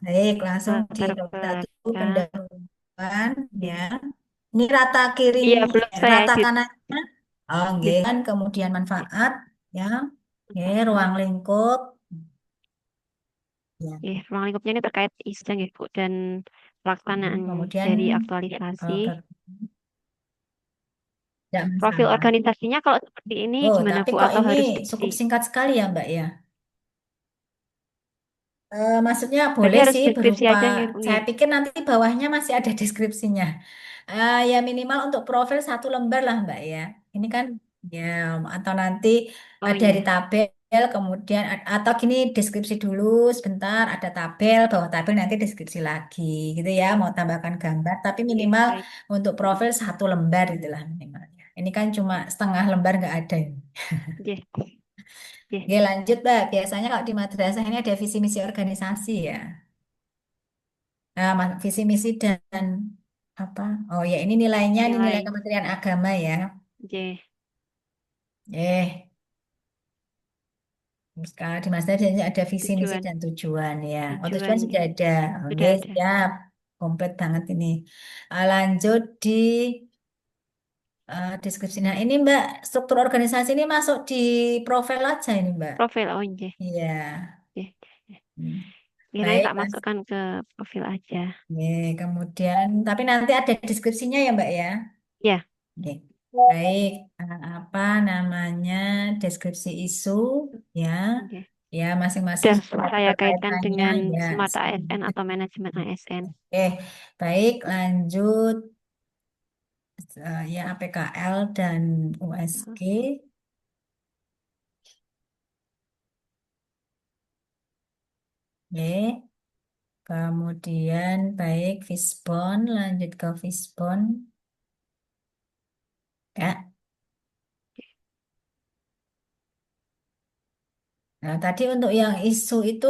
F: Nggih,
B: Baik, langsung di nomor satu
F: terbaca.
B: pendahuluan ya.
F: Nggih.
B: Ini rata kiri,
F: Iya, belum saya
B: rata
F: edit.
B: kanannya. Oh, nggih,
F: Nggih,
B: kan kemudian manfaat ya. Nggih,
F: manfaat.
B: ruang lingkup ya.
F: Nggih, ruang lingkupnya ini terkait isu nggih, Bu, dan pelaksanaan
B: Kemudian
F: dari aktualisasi.
B: ber- tidak
F: Profil
B: masalah.
F: organisasinya kalau seperti ini
B: Oh,
F: gimana,
B: tapi
F: Bu?
B: kok
F: Atau
B: ini
F: harus
B: cukup
F: diksi?
B: singkat sekali ya, Mbak ya. Maksudnya
F: Berarti
B: boleh
F: harus
B: sih
F: deskripsi
B: berupa,
F: aja nggih, Bu,
B: saya
F: nggih.
B: pikir nanti bawahnya masih ada deskripsinya. Ya minimal untuk profil satu lembar lah Mbak ya. Ini kan ya atau nanti
F: Oh
B: dari
F: iya,
B: tabel kemudian atau gini deskripsi dulu sebentar ada tabel bawah tabel nanti deskripsi lagi gitu ya. Mau tambahkan gambar tapi
F: nggih,
B: minimal
F: baik.
B: untuk profil satu lembar itulah minimalnya. Ini kan cuma setengah lembar nggak ada ini.
F: Nggih, nggih.
B: Oke lanjut Mbak. Biasanya kalau di madrasah ini ada visi misi organisasi ya. Nah, visi misi dan apa? Oh ya, ini nilainya ini nilai
F: Nilai.
B: Kementerian Agama ya.
F: Nggih,
B: Sekarang di Mazda biasanya ada visi misi
F: tujuan.
B: dan tujuan ya. Oh,
F: Tujuan
B: tujuan sudah
F: nggih.
B: ada. Oke,
F: Sudah ada.
B: siap. Komplit banget ini. Lanjut di deskripsi. Nah, ini Mbak, struktur organisasi ini masuk di profil aja ini Mbak.
F: Profil, oh nggih.
B: Iya.
F: Nggih.
B: Hmm.
F: Nggih, nanti
B: Baik,
F: tak
B: Mas.
F: masukkan ke profil aja.
B: Oke, kemudian, tapi nanti ada deskripsinya ya Mbak ya.
F: Ya,
B: Oke. Baik, apa namanya deskripsi isu ya,
F: nggih.
B: ya masing-masing
F: Sudah
B: sudah ada
F: saya kaitkan
B: keterkaitannya
F: dengan
B: ya.
F: Smart ASN atau manajemen ASN.
B: Oke, baik lanjut ya APKL dan USG. Oke, kemudian baik Fishbone, lanjut ke Fishbone ya. Nah, tadi untuk yang isu itu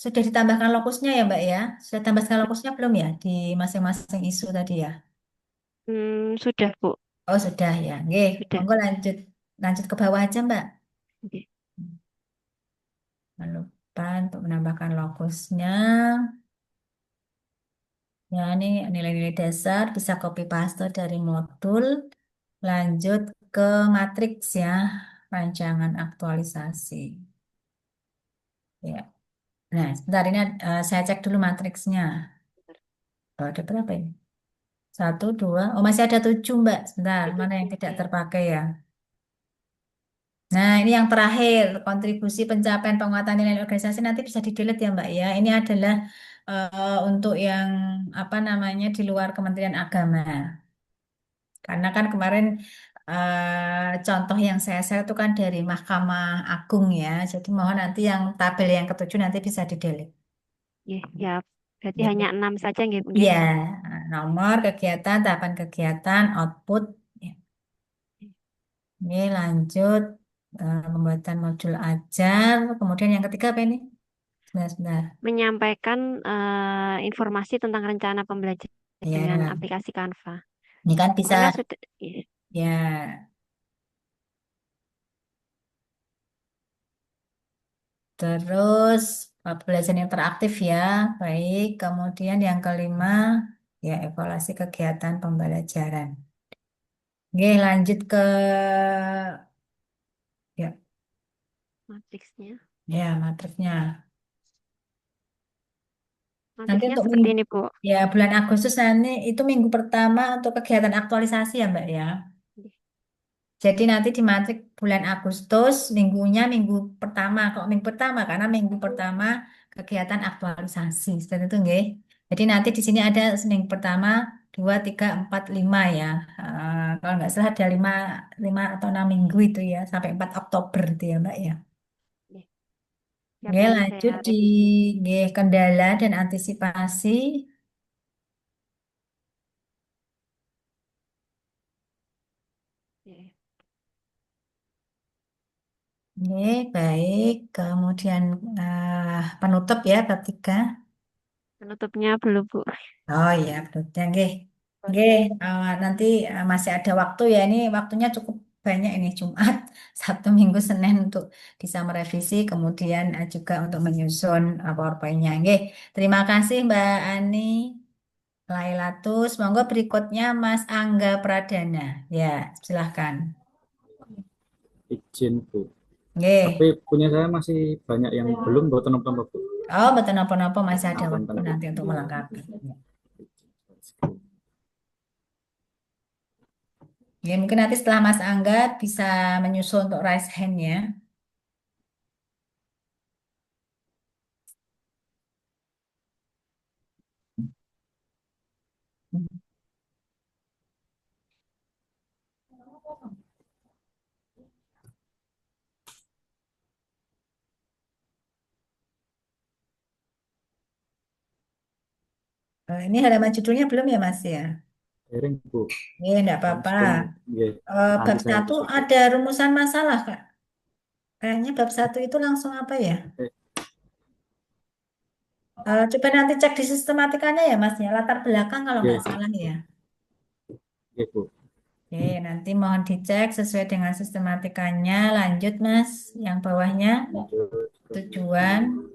B: sudah ditambahkan lokusnya ya Mbak ya? Sudah tambahkan lokusnya belum ya di masing-masing isu tadi ya?
F: Sudah, Bu.
B: Oh sudah ya, oke.
F: Sudah.
B: Monggo lanjut lanjut ke bawah aja Mbak.
F: Nggih.
B: Jangan lupa untuk menambahkan lokusnya. Ya ini nilai-nilai dasar bisa copy paste dari modul. Lanjut ke matriks ya, rancangan aktualisasi. Ya. Nah, sebentar ini saya cek dulu matriksnya. Oh, ada berapa ini? Satu, dua. Oh, masih ada tujuh, Mbak. Sebentar, mana yang tidak
F: Nggih.
B: terpakai ya? Nah, ini yang terakhir, kontribusi pencapaian penguatan nilai organisasi nanti bisa di-delete ya, Mbak ya. Ini adalah untuk yang apa namanya di luar Kementerian Agama. Karena kan kemarin contoh yang saya share itu kan dari Mahkamah Agung ya. Jadi mohon nanti yang tabel yang ketujuh nanti bisa di-delete.
F: Nggih, ya. Berarti
B: Ya.
F: hanya 6 saja nggih, Bu, nggih.
B: Iya, nomor kegiatan, tahapan kegiatan, output. Ya. Ini lanjut pembuatan modul ajar. Kemudian yang ketiga apa ini? Sebentar, sebentar.
F: Menyampaikan informasi tentang rencana pembelajaran dengan
B: Ya,
F: aplikasi Canva.
B: ini kan bisa
F: Mana sudah, iya.
B: ya. Terus pembelajaran interaktif ya, baik. Kemudian yang kelima ya evaluasi kegiatan pembelajaran. Oke, lanjut ke ya,
F: Matriksnya.
B: ya matriksnya. Nanti
F: Matriksnya
B: untuk
F: seperti
B: minggu
F: ini, Bu.
B: ya bulan Agustus nanti itu minggu pertama untuk kegiatan aktualisasi ya Mbak ya. Jadi nanti di matrik bulan Agustus minggunya minggu pertama. Kok minggu pertama? Karena minggu pertama kegiatan aktualisasi. Seperti itu, nggih. Jadi nanti di sini ada seminggu pertama, 2, 3, 4, 5 ya. Kalau nggak salah ada 5 atau 6 minggu itu ya, sampai 4 Oktober itu ya, Mbak ya.
F: Oke, siap
B: Nggih,
F: nanti
B: lanjut
F: saya
B: di
F: revisi.
B: nggih, kendala dan antisipasi.
F: Ya.
B: Nggih, baik. Kemudian penutup ya, bab 3.
F: Penutupnya belum, Bu.
B: Oh iya, betul. Nggih. Nggih,
F: Oke.
B: nanti masih ada waktu ya. Ini waktunya cukup banyak ini Jumat, Sabtu, Minggu, Senin untuk bisa merevisi, kemudian juga untuk menyusun PowerPoint-nya. Nggih. Terima kasih Mbak Ani Lailatus. Monggo berikutnya Mas Angga Pradana. Ya, silahkan.
G: Izin Bu. Tapi
B: Nggih.
G: punya saya masih banyak yang belum buat nonton Bu.
B: Oh, betul napa-napa masih ada waktu
G: Punten Bu.
B: nanti untuk melengkapi. Ya, mungkin nanti setelah Mas Angga bisa menyusul untuk raise hand ya. Ini halaman judulnya belum ya Mas ya?
G: Sharing Bu.
B: Enggak
G: Kan
B: apa-apa.
G: sedang ya,
B: Bab
G: nanti saya
B: 1
G: habis Bu.
B: ada rumusan masalah Kak. Kayaknya bab 1 itu langsung apa ya?
G: Eh,
B: Coba nanti cek di sistematikanya ya Mas ya. Latar belakang kalau nggak
G: ya,
B: salah ya.
G: ya Bu.
B: Oke, nanti mohon dicek sesuai dengan sistematikanya. Lanjut Mas, yang bawahnya
G: Lanjut.
B: tujuan.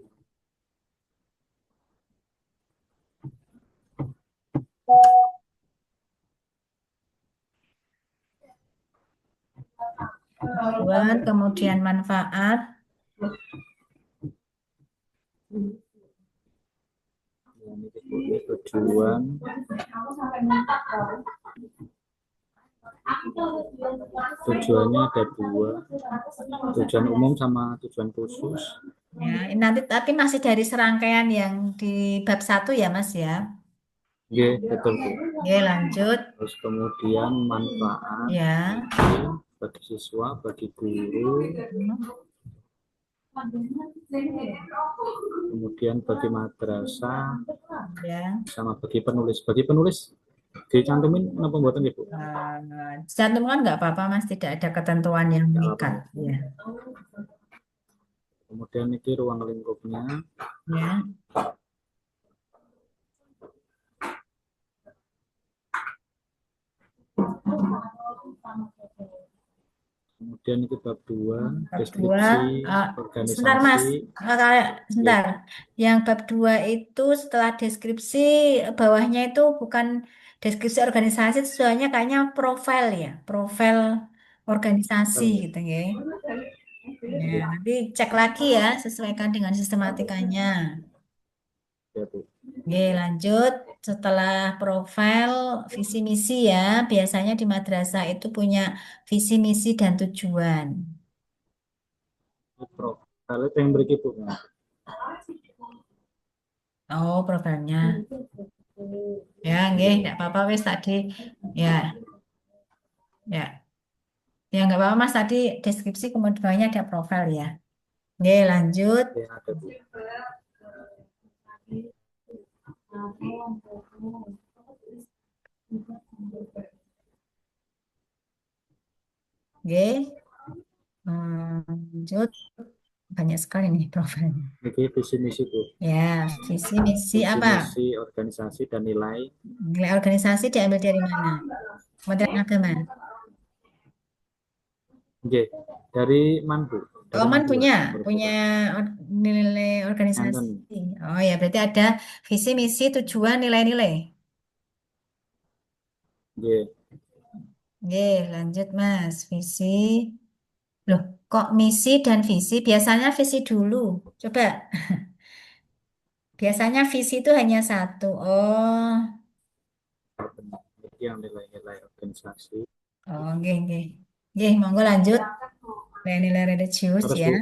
B: Tujuan, kemudian manfaat.
G: Ya, ini Bu. Ini tujuan. Tujuannya ada dua. Tujuan umum sama tujuan khusus.
B: Ya, ini nanti tapi masih dari serangkaian yang di bab 1 ya Mas ya.
G: Ya, betul Bu.
B: Oke, lanjut.
G: Terus kemudian manfaat
B: Ya.
G: bagi siswa, bagi guru, kemudian bagi madrasah,
B: Ya.
G: sama bagi penulis. Bagi penulis dicantumin apa pembuatan Bu?
B: Cantum kan nggak apa-apa Mas, tidak ada ketentuan yang
G: Nggak
B: mengikat.
G: apa-apa.
B: Ya.
G: Kemudian ini ruang lingkupnya.
B: Ya.
G: Kemudian itu bab 2,
B: Bab 2,
G: deskripsi
B: sebentar Mas,
G: organisasi.
B: sebentar. Yang bab 2 itu setelah deskripsi, bawahnya itu bukan deskripsi organisasi, sesuanya kayaknya profil ya, profil organisasi gitu ya. Ya, nanti cek lagi ya, sesuaikan dengan sistematikanya.
G: Ya, Bu.
B: Oke, lanjut. Setelah profil, visi misi ya, biasanya di madrasah itu punya visi misi dan tujuan.
G: Ini profil itu yang berikut Bu.
B: Oh, profilnya. Ya, nggih, enggak apa-apa wis tadi. Ya, ya. Ya, nggak apa-apa Mas, tadi deskripsi kemudian bawahnya ada profil ya. Oke, lanjut.
G: Ya, ada Bu.
B: Oke. Lanjut. Banyak sekali nih profilnya.
G: Ini visi misi Bu.
B: Ya, visi misi
G: Visi
B: apa?
G: misi organisasi dan nilai.
B: Nilai organisasi diambil dari mana? Kementerian Agama.
G: Oke, dari mana Bu? Dari
B: Oman
G: Madura,
B: punya
G: Purwokerto.
B: nilai organisasi.
G: Enten.
B: Oh ya, berarti ada visi misi tujuan nilai-nilai.
G: Oke,
B: Oke, lanjut Mas. Visi. Loh, kok misi dan visi? Biasanya visi dulu. Coba. Biasanya visi itu hanya satu. Oh,
G: jadi yang nilai-nilai organisasi.
B: oh, oke, oke. Oke, monggo lanjut. Nilai-nilai religius
G: Terus
B: ya.
G: Bu,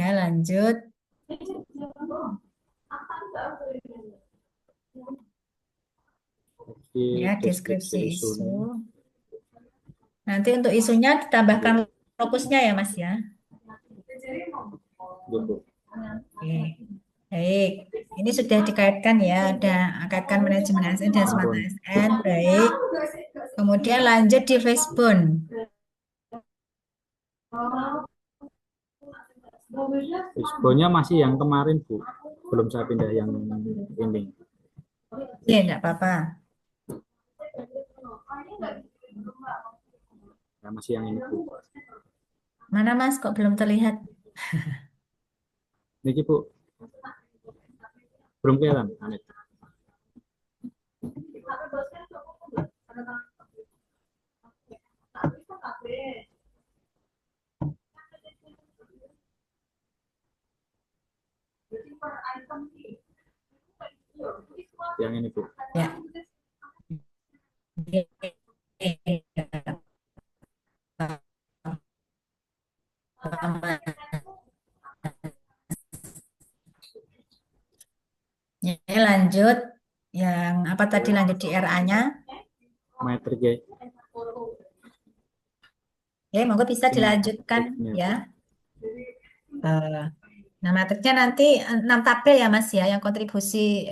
B: Ya, lanjut.
G: Di
B: Ya,
G: deskripsi
B: deskripsi
G: isu
B: isu. Nanti untuk isunya ditambahkan lokusnya ya, Mas ya.
G: gitu.
B: Oke. Baik. Ini sudah dikaitkan ya, ada kaitkan manajemen ASN dan smart
G: Ampun.
B: ASN. Baik. Kemudian lanjut di Facebookn.
G: Expo-nya masih yang kemarin Bu, belum saya pindah yang ini.
B: Ya, enggak apa-apa.
G: Ya, masih yang ini Bu.
B: Mana Mas, kok belum terlihat?
G: Niki Bu, belum kelihatan. Aneh. Yang ini Bu.
B: Ya. Ya, lanjut. Yang apa tadi lanjut di RA-nya?
G: Metrik ya.
B: Ya, monggo bisa dilanjutkan
G: Metriknya.
B: ya. Nah, matriknya nanti 6 tabel ya Mas ya, yang kontribusi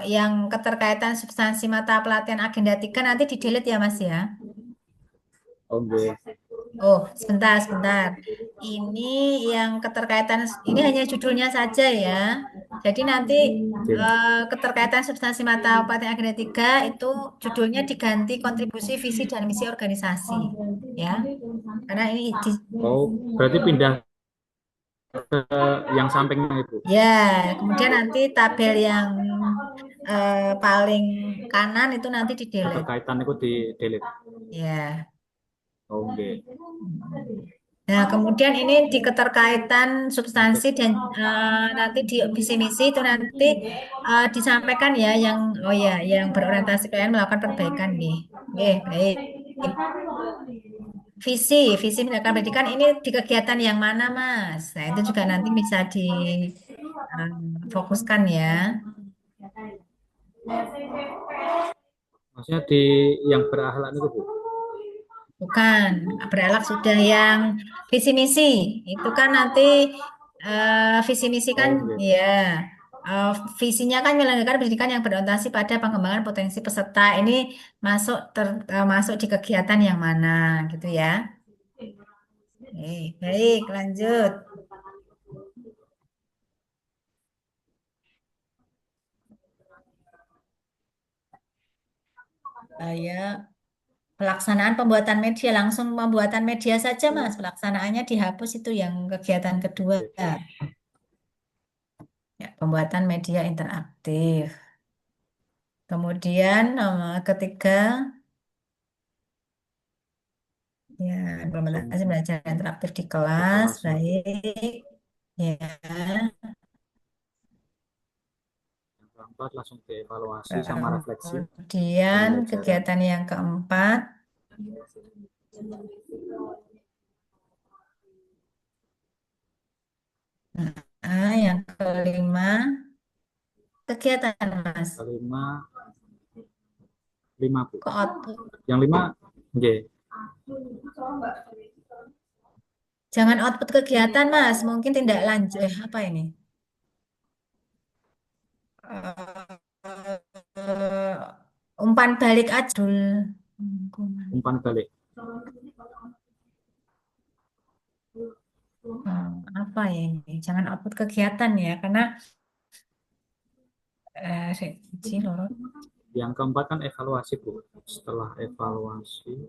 B: yang keterkaitan substansi mata pelatihan agenda 3 nanti di delete ya Mas ya.
G: Oke.
B: Oh, sebentar, sebentar. Ini yang keterkaitan, ini hanya judulnya saja ya. Jadi nanti keterkaitan substansi mata pelatihan agenda 3 itu judulnya diganti kontribusi visi dan misi organisasi ya. Karena ini
G: Oh, berarti pindah ke yang sampingnya itu.
B: ya, kemudian nanti tabel yang paling kanan itu nanti di delete.
G: Keterkaitan itu di delete.
B: Ya.
G: Oke.
B: Nah, kemudian ini di keterkaitan substansi dan nanti di visi misi itu nanti disampaikan ya yang berorientasi kalian melakukan perbaikan nih. Oke, baik. Visi melakukan pendidikan ini di kegiatan yang mana, Mas? Nah, itu juga nanti bisa difokuskan ya.
G: Maksudnya di yang berakhlak itu Bu.
B: Bukan, beralak sudah yang visi misi. Itu kan nanti visi misi kan
G: Oke.
B: ya eh, visinya kan menyelenggarakan pendidikan yang berorientasi pada pengembangan potensi peserta. Ini masuk di kegiatan yang mana gitu ya. Baik, lanjut. Ya, pelaksanaan pembuatan media langsung pembuatan media saja, Mas. Pelaksanaannya dihapus itu yang kegiatan kedua. Ya, pembuatan media interaktif. Kemudian nomor ketiga, ya, implementasi belajar interaktif di kelas,
G: Kelas.
B: baik. Ya,
G: Yang keempat langsung dievaluasi sama refleksi
B: kemudian
G: pembelajaran.
B: kegiatan yang keempat, yang kelima, kegiatan, Mas.
G: Kelima, 5 Bu.
B: Kok output?
G: Yang 5, nggih.
B: Jangan output kegiatan, Mas. Mungkin tindak lanjut. Apa ini? Umpan balik aja.
G: Umpan balik.
B: Apa ya ini? Jangan output kegiatan ya, karena loro.
G: Yang keempat kan evaluasi Bu. Setelah evaluasi,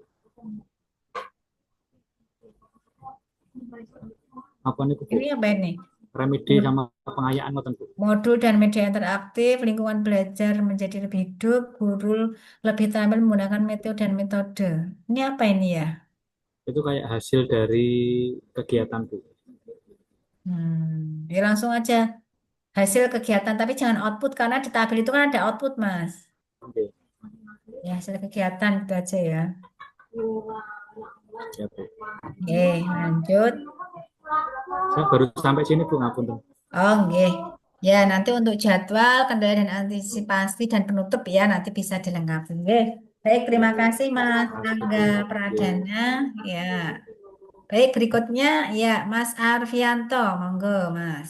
G: apa nih Bu?
B: Ini apa ini?
G: Remedi sama pengayaan ngoten Bu.
B: Modul dan media interaktif, lingkungan belajar menjadi lebih hidup, guru lebih terampil menggunakan metode dan metode. Ini apa ini ya?
G: Itu kayak hasil dari kegiatan Bu.
B: Ya langsung aja hasil kegiatan, tapi jangan output karena di tabel itu kan ada output, Mas.
G: Oke.
B: Ya, hasil kegiatan itu aja ya.
G: Ya Bu.
B: Oke, lanjut.
G: Saya baru sampai sini Bu, ngapunten.
B: Oh, nggih. Ya, nanti untuk jadwal, kendala dan antisipasi dan penutup ya nanti bisa dilengkapi. Nggih. Baik, terima kasih Mas Angga Pradana. Ya. Baik, berikutnya ya Mas Arfianto. Monggo, Mas.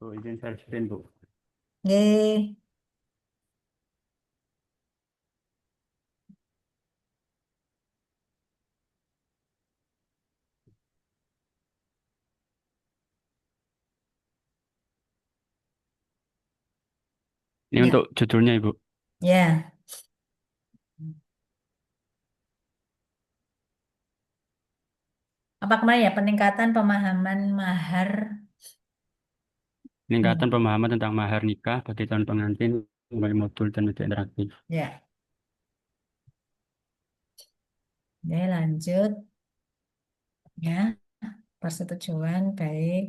H: Bu, izin share screen, Bu.
B: Nggih.
H: Ini
B: Ya.
H: untuk judulnya, Ibu.
B: Ya. Apa kemarin ya peningkatan pemahaman mahar.
H: Peningkatan
B: Ya.
H: pemahaman tentang mahar nikah bagi calon pengantin melalui modul dan media interaktif.
B: Ya. Oke, lanjut ya. Persetujuan baik.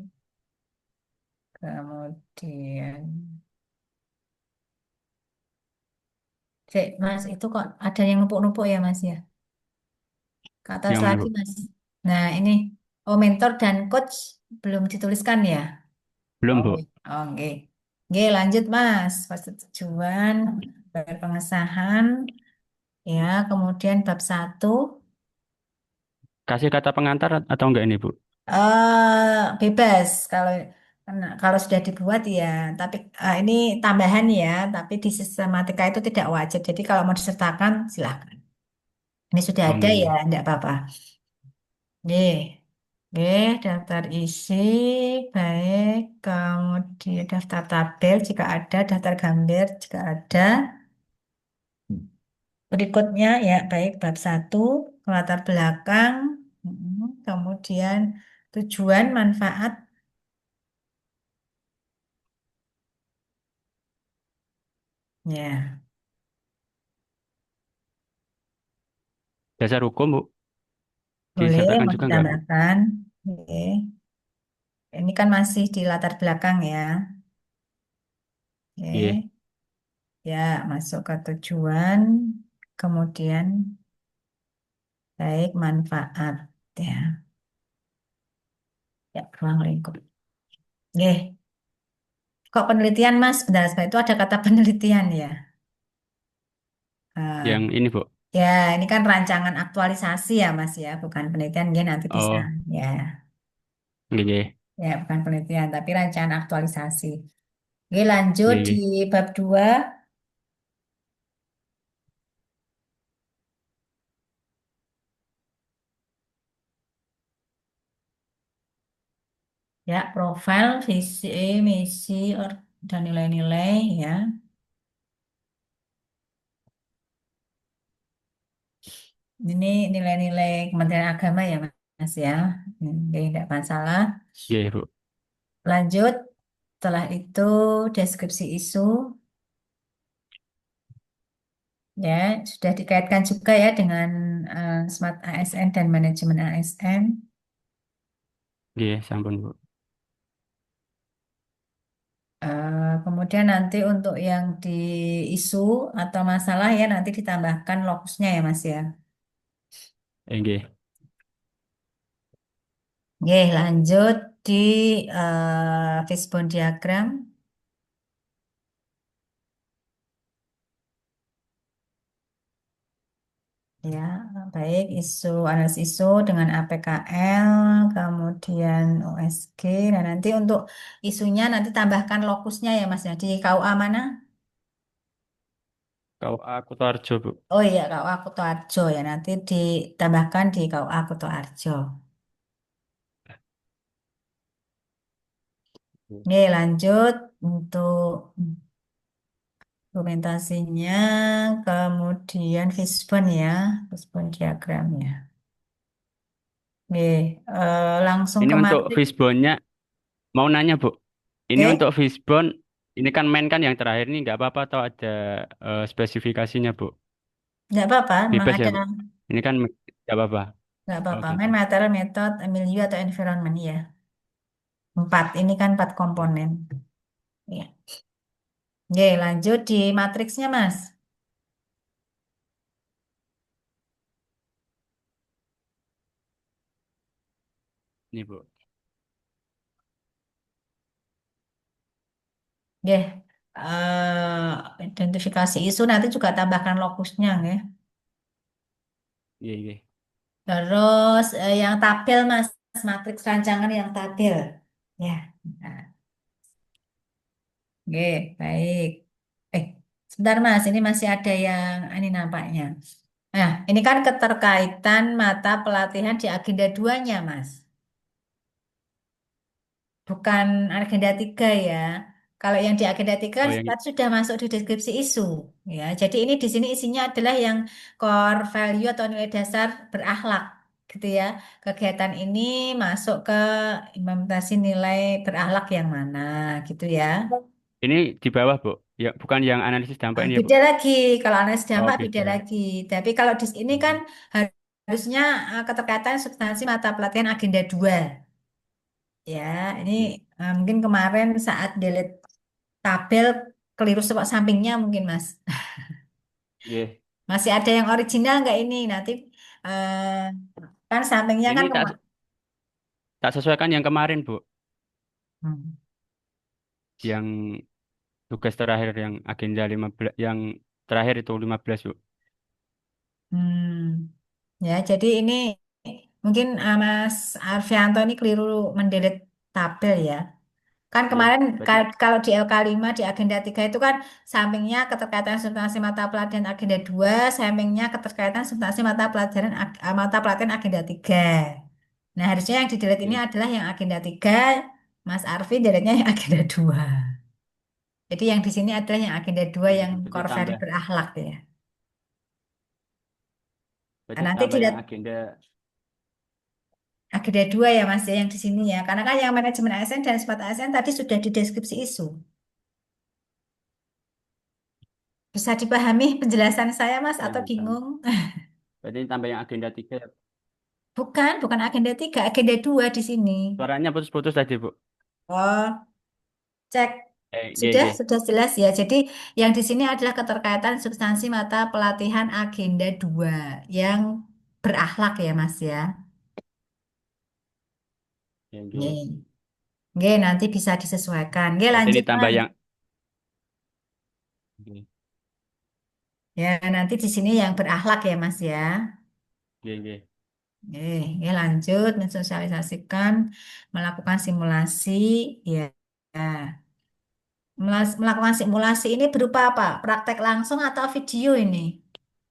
B: Kemudian, cek Mas itu kok ada yang numpuk-numpuk ya Mas ya? Ke atas
H: Yang mana,
B: lagi
H: Bu?
B: Mas. Nah ini, oh mentor dan coach belum dituliskan ya?
H: Belum,
B: Oh,
H: Bu.
B: oh oke. Oke lanjut Mas. Persetujuan, pengesahan, ya. Kemudian bab 1.
H: Kasih kata pengantar atau enggak ini, Bu?
B: Bebas kalau sudah dibuat ya. Tapi ini tambahan ya. Tapi di sistematika itu tidak wajib. Jadi kalau mau disertakan silahkan. Ini sudah
H: Oh,
B: ada
H: enggak,
B: ya,
H: enggak.
B: enggak apa-apa. Oke, oke, daftar isi, baik. Kemudian daftar tabel jika ada, daftar gambar jika ada. Berikutnya ya, baik. Bab 1, latar belakang. Kemudian tujuan, manfaat. Ya,
H: Dasar hukum, Bu.
B: boleh
H: Disertakan
B: mau
H: juga enggak, Bu?
B: ditambahkan. Oke. Ini kan masih di latar belakang ya.
H: Iya,
B: Oke. Ya, masuk ke tujuan. Kemudian baik manfaat ya. Ya, ruang lingkup. Oke. Kok penelitian Mas? Bentar, sebentar, itu ada kata penelitian ya.
H: yang
B: Eh,
H: ini, Bu.
B: ya, ini kan rancangan aktualisasi ya Mas ya, bukan penelitian. Ya, nanti bisa
H: Oh,
B: ya.
H: iya, iya.
B: Ya, bukan penelitian, tapi rancangan aktualisasi. Oke, lanjut
H: Iya,
B: di
H: iya.
B: bab 2. Ya, profil, visi, misi, dan nilai-nilai ya. Ini nilai-nilai Kementerian Agama ya Mas ya. Tidak masalah.
H: Iya, Bu.
B: Lanjut, setelah itu deskripsi isu ya sudah dikaitkan juga ya dengan Smart ASN dan manajemen ASN.
H: Iya, sampun, Bu.
B: Kemudian nanti untuk yang di isu atau masalah ya nanti ditambahkan lokusnya ya Mas ya.
H: Iya.
B: Oke, lanjut di fishbone diagram. Ya, baik isu analisis isu dengan APKL, kemudian USG. Nah, nanti untuk isunya nanti tambahkan lokusnya ya Mas ya di KUA mana?
H: Kau aku Arjo, Bu.
B: Oh iya, KUA Kutoarjo ya nanti ditambahkan di KUA Kutoarjo. Nih, lanjut untuk dokumentasinya, kemudian fishbone ya, fishbone diagramnya. Nih, langsung
H: Ini
B: ke
H: untuk
B: matrik.
H: fishbone-nya, mau nanya, Bu. Ini
B: Oke,
H: untuk fishbone, ini kan main kan yang terakhir ini nggak apa-apa atau ada spesifikasinya, Bu?
B: nggak apa-apa, memang
H: Bebas ya,
B: ada.
H: Bu? Ini kan nggak apa-apa.
B: Nggak apa-apa.
H: Oke,
B: Main
H: oke.
B: material, method, milieu, atau environment ya. Ini kan 4 komponen. Ya. Oke, lanjut di matriksnya, Mas.
H: Ini, Bu.
B: Nggih. Identifikasi isu nanti juga tambahkan lokusnya nggih.
H: Iya, iya.
B: Terus yang tabel Mas, matriks rancangan yang tabel. Ya. Nah, nggih, baik. Sebentar Mas, ini masih ada yang ini nampaknya. Nah, ini kan keterkaitan mata pelatihan di agenda 2-nya, Mas. Bukan agenda 3 ya. Kalau yang di agenda 3
H: Oh, yang
B: tadi sudah masuk di deskripsi isu. Ya, jadi ini di sini isinya adalah yang core value atau nilai dasar berakhlak gitu ya. Kegiatan ini masuk ke implementasi nilai berakhlak yang mana gitu ya.
H: ini di bawah, Bu. Ya, bukan yang analisis dampak ini ya, Bu.
B: Beda lagi, kalau analisis
H: Oh,
B: dampak beda
H: beda.
B: lagi. Tapi kalau di ini kan
H: Hmm.
B: harusnya keterkaitan substansi mata pelatihan agenda 2. Ya, ini
H: Iya,
B: mungkin kemarin saat delete tabel keliru sebab sampingnya mungkin Mas.
H: iya.
B: Masih ada yang original nggak ini? Nanti eh, kan sampingnya kan
H: Ini tak sesuaikan yang kemarin, Bu.
B: Hmm.
H: Yang tugas terakhir yang agenda 15, yang terakhir itu 15, Bu.
B: Hmm. Ya, jadi ini mungkin Mas Arfianto ini keliru mendelete tabel ya. Kan
H: Iya,
B: kemarin
H: berarti
B: kalau di LK5 di agenda 3 itu kan sampingnya keterkaitan substansi mata pelajaran agenda 2, sampingnya keterkaitan substansi mata pelajaran agenda 3. Nah, harusnya yang di delete ini
H: iya.
B: adalah yang agenda 3, Mas Arfi delete-nya yang agenda 2. Jadi yang di sini adalah yang agenda 2
H: Iya,
B: yang
H: berarti
B: core value
H: tambah.
B: berakhlak ya. Nah,
H: Berarti
B: nanti
H: tambah yang
B: tidak
H: agenda.
B: agenda 2 ya Mas ya yang di sini ya. Karena kan yang manajemen ASN dan sifat ASN tadi sudah di deskripsi isu. Bisa dipahami penjelasan saya Mas
H: Ya,
B: atau
H: bisa.
B: bingung?
H: Berarti tambah yang agenda 3.
B: Bukan agenda 3, agenda 2 di sini.
H: Suaranya putus-putus tadi, Bu.
B: Oh, cek.
H: Iya, iya.
B: Sudah jelas ya. Jadi yang di sini adalah keterkaitan substansi mata pelatihan agenda 2 yang berakhlak ya Mas ya.
H: Iya, iya.
B: Nih. Oke, nanti bisa disesuaikan. Oke,
H: Berarti ini
B: lanjut
H: tambah
B: Mas.
H: yang. Iya,
B: Ya, nanti di sini yang berakhlak ya Mas ya.
H: iya, iya.
B: Lanjut mensosialisasikan, melakukan simulasi, ya. Ya. Melakukan simulasi ini berupa apa? Praktek langsung atau video ini?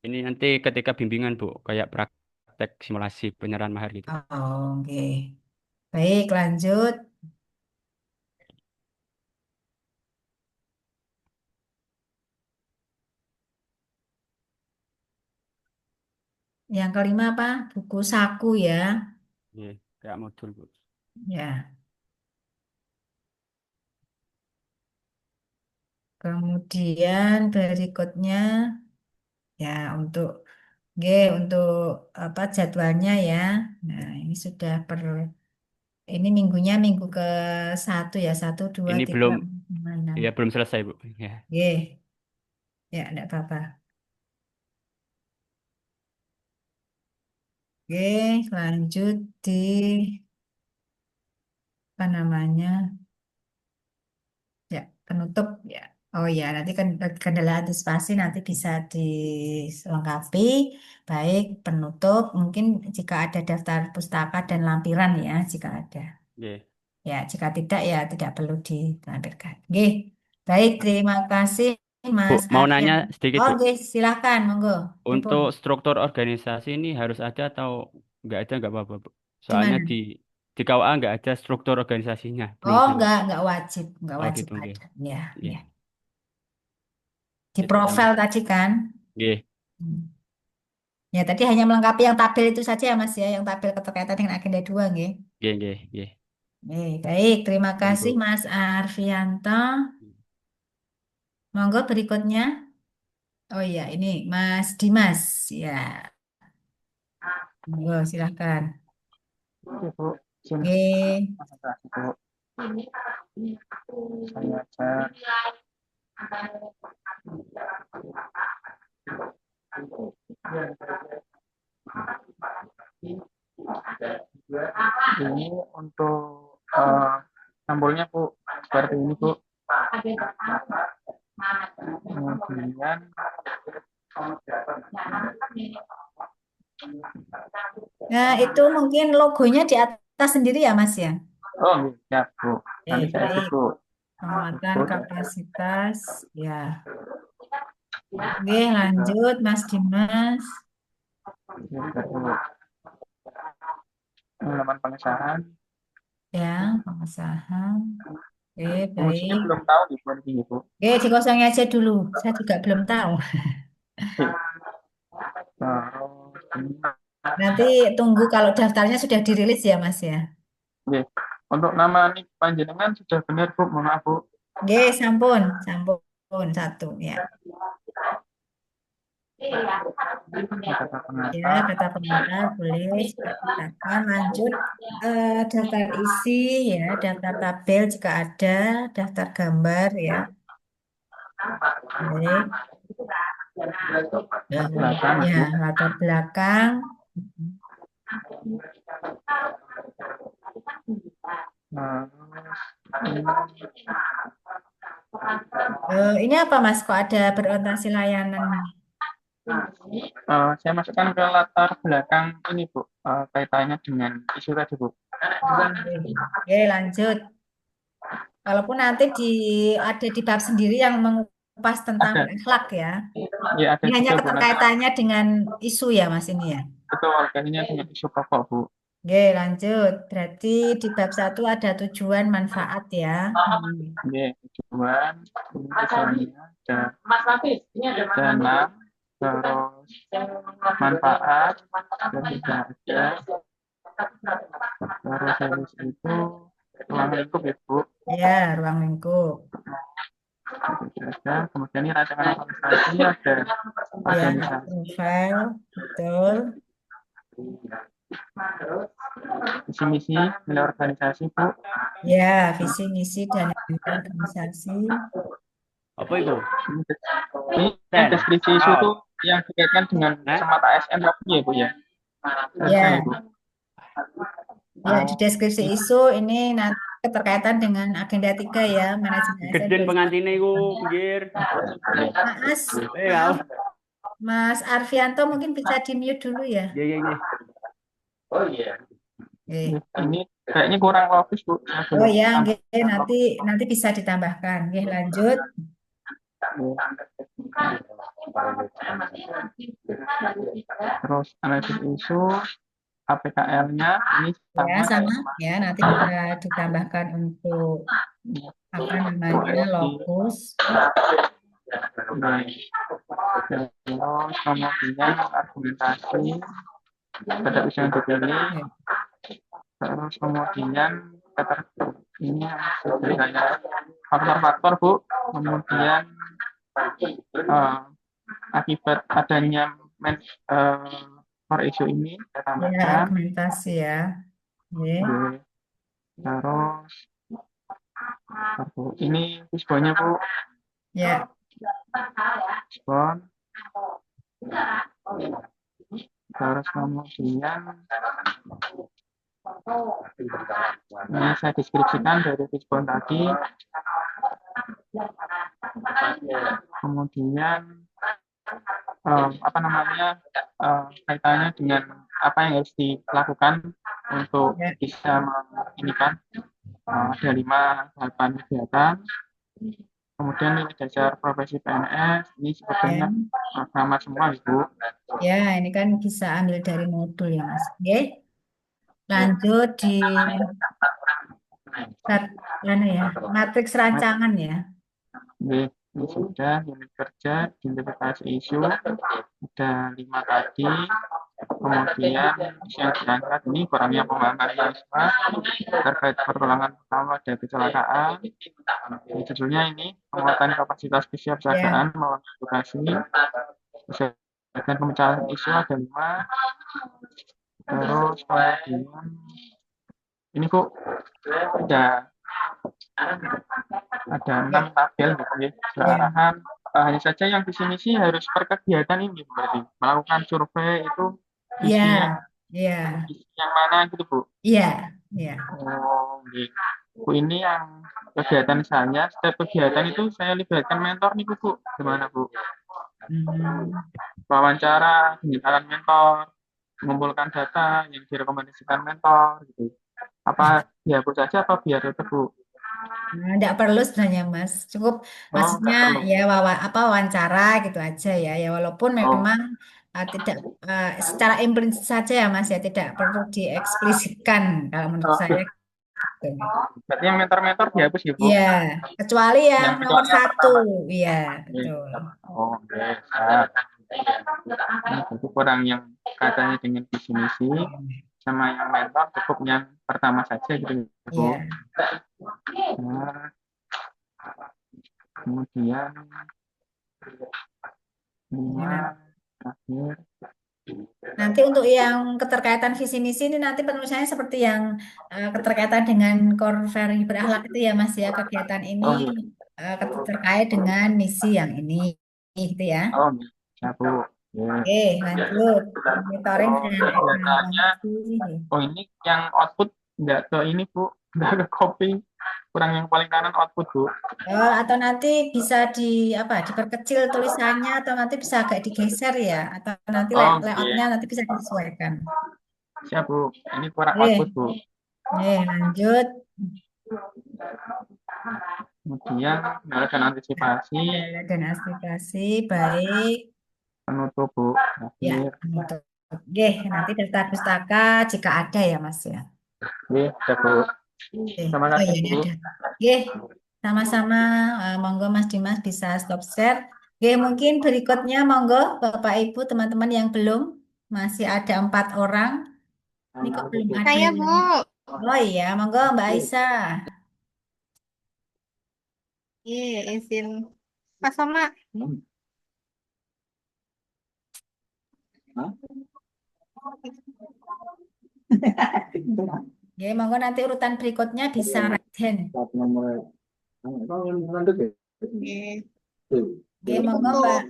H: Ini nanti ketika bimbingan, Bu, kayak praktek simulasi penyerahan mahar gitu.
B: Oh, oke. Baik, lanjut. Yang kelima apa? Buku saku ya.
H: Iya, kayak modul, Bu.
B: Ya. Kemudian berikutnya ya untuk untuk apa jadwalnya ya. Nah, ini sudah ini minggunya minggu ke 1 ya. 1, 2,
H: Ini
B: 3,
H: belum,
B: 4, 5, 6.
H: ya belum selesai, Bu. Ya,
B: Oke. Ya, enggak apa-apa. Oke, lanjut di apa namanya? Ya, penutup ya. Oh ya, nanti kan kendala antisipasi nanti bisa dilengkapi. Baik, penutup mungkin jika ada daftar pustaka dan lampiran ya, jika ada.
H: iya.
B: Ya, jika tidak ya tidak perlu dilampirkan. Oke, baik, terima kasih
H: Bu,
B: Mas
H: mau
B: Arfian.
H: nanya sedikit,
B: Oh,
H: Bu.
B: oke, silakan, monggo. Dipun.
H: Untuk struktur organisasi ini harus ada atau nggak apa-apa, Bu?
B: Di
H: Soalnya
B: mana?
H: di KUA nggak ada struktur organisasinya, belum
B: Oh,
H: belum.
B: enggak
H: Oh
B: wajib
H: gitu, nggih.
B: ada. Ya,
H: Nggih.
B: ya. Di
H: Jadi tambah.
B: profil tadi kan.
H: Nggih,
B: Hmm. Ya, tadi hanya melengkapi yang tabel itu saja ya Mas ya, yang tabel keterkaitan dengan agenda 2 nggih.
H: nggih, nggih, nggih.
B: Baik, terima
H: Baik,
B: kasih
H: Bu.
B: Mas Arfianto. Monggo berikutnya. Oh iya, ini Mas Dimas. Ya, monggo silakan.
D: Oke, Bu. Izin.
B: Oke,
D: Terima kasih, Bu. Saya cek. Ini untuk sampulnya Bu seperti ini Bu. kemudian
B: Nah, itu mungkin logonya di atas sendiri ya, Mas ya?
D: oh ya Bu, nanti saya ikut
B: Baik.
D: Bu.
B: Penguatan
D: Ikut.
B: kapasitas, ya. Oke, lanjut, Mas Dimas.
D: Ikut, Bu. Halaman pengesahan.
B: Ya, pengesahan. Oke,
D: Fungsinya
B: baik.
D: belum tahu di sini Bu.
B: Oke, dikosongin aja dulu. Saya juga belum tahu.
D: Terus
B: Nanti tunggu kalau daftarnya sudah dirilis ya, Mas ya.
D: oke. Untuk nama nik panjenengan sudah benar Bu, mohon maaf Bu.
B: Oke, sampun, sampun satu ya.
D: Kata
B: Ya,
D: pengantar.
B: kata pengantar boleh silakan lanjut. Daftar isi ya, daftar tabel jika ada, daftar gambar ya. Baik.
D: Belakang
B: Ya,
D: Bu.
B: latar belakang. Ini apa Mas? Kok ada berorientasi layanan?
D: Saya masukkan ke latar belakang ini Bu, kaitannya dengan isu tadi Bu.
B: Oke, lanjut. Walaupun nanti ada di bab sendiri yang mengupas tentang
D: Ada.
B: akhlak ya.
D: Ya ada
B: Ini hanya
D: juga Bu, nanti.
B: keterkaitannya dengan isu ya Mas ini ya.
D: Betul, kayaknya dengan isu pokok Bu.
B: Oke, lanjut. Berarti di bab 1 ada tujuan manfaat ya.
D: Oke, tujuan, tujuannya ada dana, terus manfaat, dan juga ada, terus habis itu ruang lingkup ya Bu.
B: Ya, ruang lingkup.
D: Ada, kemudian ini rancangan organisasi, ada
B: Ya,
D: organisasi,
B: profil, betul.
D: visi misi nilai organisasi Bu.
B: Ya, visi misi dan nilai organisasi.
H: Apa itu?
D: Ini deskripsi isu itu yang dikaitkan dengan semata ASN tadi ya Bu ya.
B: Ya.
D: Bu.
B: Ya, di deskripsi isu ini nanti keterkaitan dengan agenda 3 ya, manajemen ASN
H: Geden pengantinnya itu, pinggir.
B: Mas Arfianto mungkin bisa di-mute dulu ya.
H: Iya.
D: Oh iya. Ini kayaknya kurang logis Bu.
B: Oh ya, nanti bisa ditambahkan. Oke, lanjut.
D: Terus analisis isu, APKL-nya ini
B: sama ya, nanti bisa ditambahkan untuk apa namanya lokus.
D: Terus kemudian argumentasi pada usia yang dipilih. Terus kemudian ini faktor-faktor Bu. Kemudian akibat adanya for isu ini saya tambahkan.
B: Ya, argumentasi ya.
D: Terus ini fishbone-nya Bu.
B: Ya.
D: Fishbone. Terus kemudian ini saya deskripsikan dari fishbone tadi. Kemudian kaitannya dengan apa yang harus dilakukan untuk bisa menginikan ada 5 tahapan kegiatan. Kemudian nilai dasar profesi PNS ini sebetulnya sama semua Ibu.
B: Ya, ini kan bisa ambil dari modul ya Mas. Oke. Lanjut di matriks rancangan ya.
D: Oke, ini sudah unit kerja, identifikasi isu, ada 5 tadi. Kemudian yang diangkat ini kurangnya pengembangan mahasiswa terkait pertulangan pertama ada kecelakaan. Judulnya ini penguatan kapasitas kesiapsiagaan melawan edukasi. Dan pemecahan isu ada 5. Terus kemudian ini Bu ada 6 tabel gitu ya. Arahan hanya saja yang visi misi harus per kegiatan ini berarti melakukan survei itu visinya yang mana gitu Bu?
B: Iya.
D: Oh, gitu. Bu ini yang kegiatan saya, setiap kegiatan itu saya libatkan mentor nih Bu. Gimana Bu?
B: Hmm.
D: Wawancara, penjelasan mentor, mengumpulkan data yang direkomendasikan mentor gitu. Apa dihapus saja apa biar tetap Bu?
B: Nah, nggak perlu sebenarnya Mas. Cukup
D: Oh,
B: maksudnya
D: nggak perlu.
B: ya apa wawancara gitu aja ya. Ya walaupun
D: Oh,
B: memang tidak secara implisit saja ya Mas ya tidak perlu dieksplisitkan kalau menurut
D: oh,
B: saya. Gitu.
D: berarti yang mentor-mentor dihapus ya Bu?
B: Iya, kecuali yang
D: Yang
B: nomor
D: kecuali yang
B: satu.
D: pertama.
B: Iya,
D: Oke,
B: betul.
D: siap. Oh, oke, siap. Ini berarti kurang yang katanya dengan visi misi sama yang mentor cukup yang pertama saja gitu ya, Bu.
B: Iya.
D: Nah, kemudian
B: Ini
D: lima terakhir.
B: nanti untuk yang keterkaitan visi misi ini nanti penulisannya seperti yang keterkaitan dengan core value berakhlak itu ya Mas ya. Kegiatan ini
D: Oh iya,
B: terkait dengan misi yang ini gitu ya.
D: oh siap Bu. Oke.
B: Oke, lanjut. Monitoring
D: Oh,
B: dan
D: kegiatannya.
B: evaluasi.
D: Oh ini yang output nggak ke ini Bu, nggak ke copy. Kurang yang paling kanan output Bu.
B: Atau nanti bisa diperkecil tulisannya atau nanti bisa agak digeser ya atau nanti
D: Oh, oke.
B: layoutnya nanti bisa disesuaikan.
D: Siap Bu. Ini kurang output
B: Oke,
D: Bu.
B: lanjut.
D: Kemudian kendala dan antisipasi
B: Kendala dan aspirasi baik
D: penutup Bu.
B: ya.
D: Terakhir.
B: Untuk Oke, nanti daftar pustaka jika ada ya Mas ya.
D: Oke, siap Bu.
B: Oke.
D: Terima
B: Oh
D: kasih
B: iya ini
D: Bu.
B: ada. Oke, sama-sama. Monggo Mas Dimas bisa stop share. Oke, mungkin berikutnya monggo Bapak Ibu teman-teman yang belum masih ada 4 orang. Ini kok belum ada
F: Saya,
B: yang.
F: Bu.
B: Oh iya, monggo Mbak Aisyah.
F: Iya, izin. Pak Soma.
B: Oke, monggo nanti urutan berikutnya bisa right hand.
F: Iya.
B: Oke, monggo Mbak.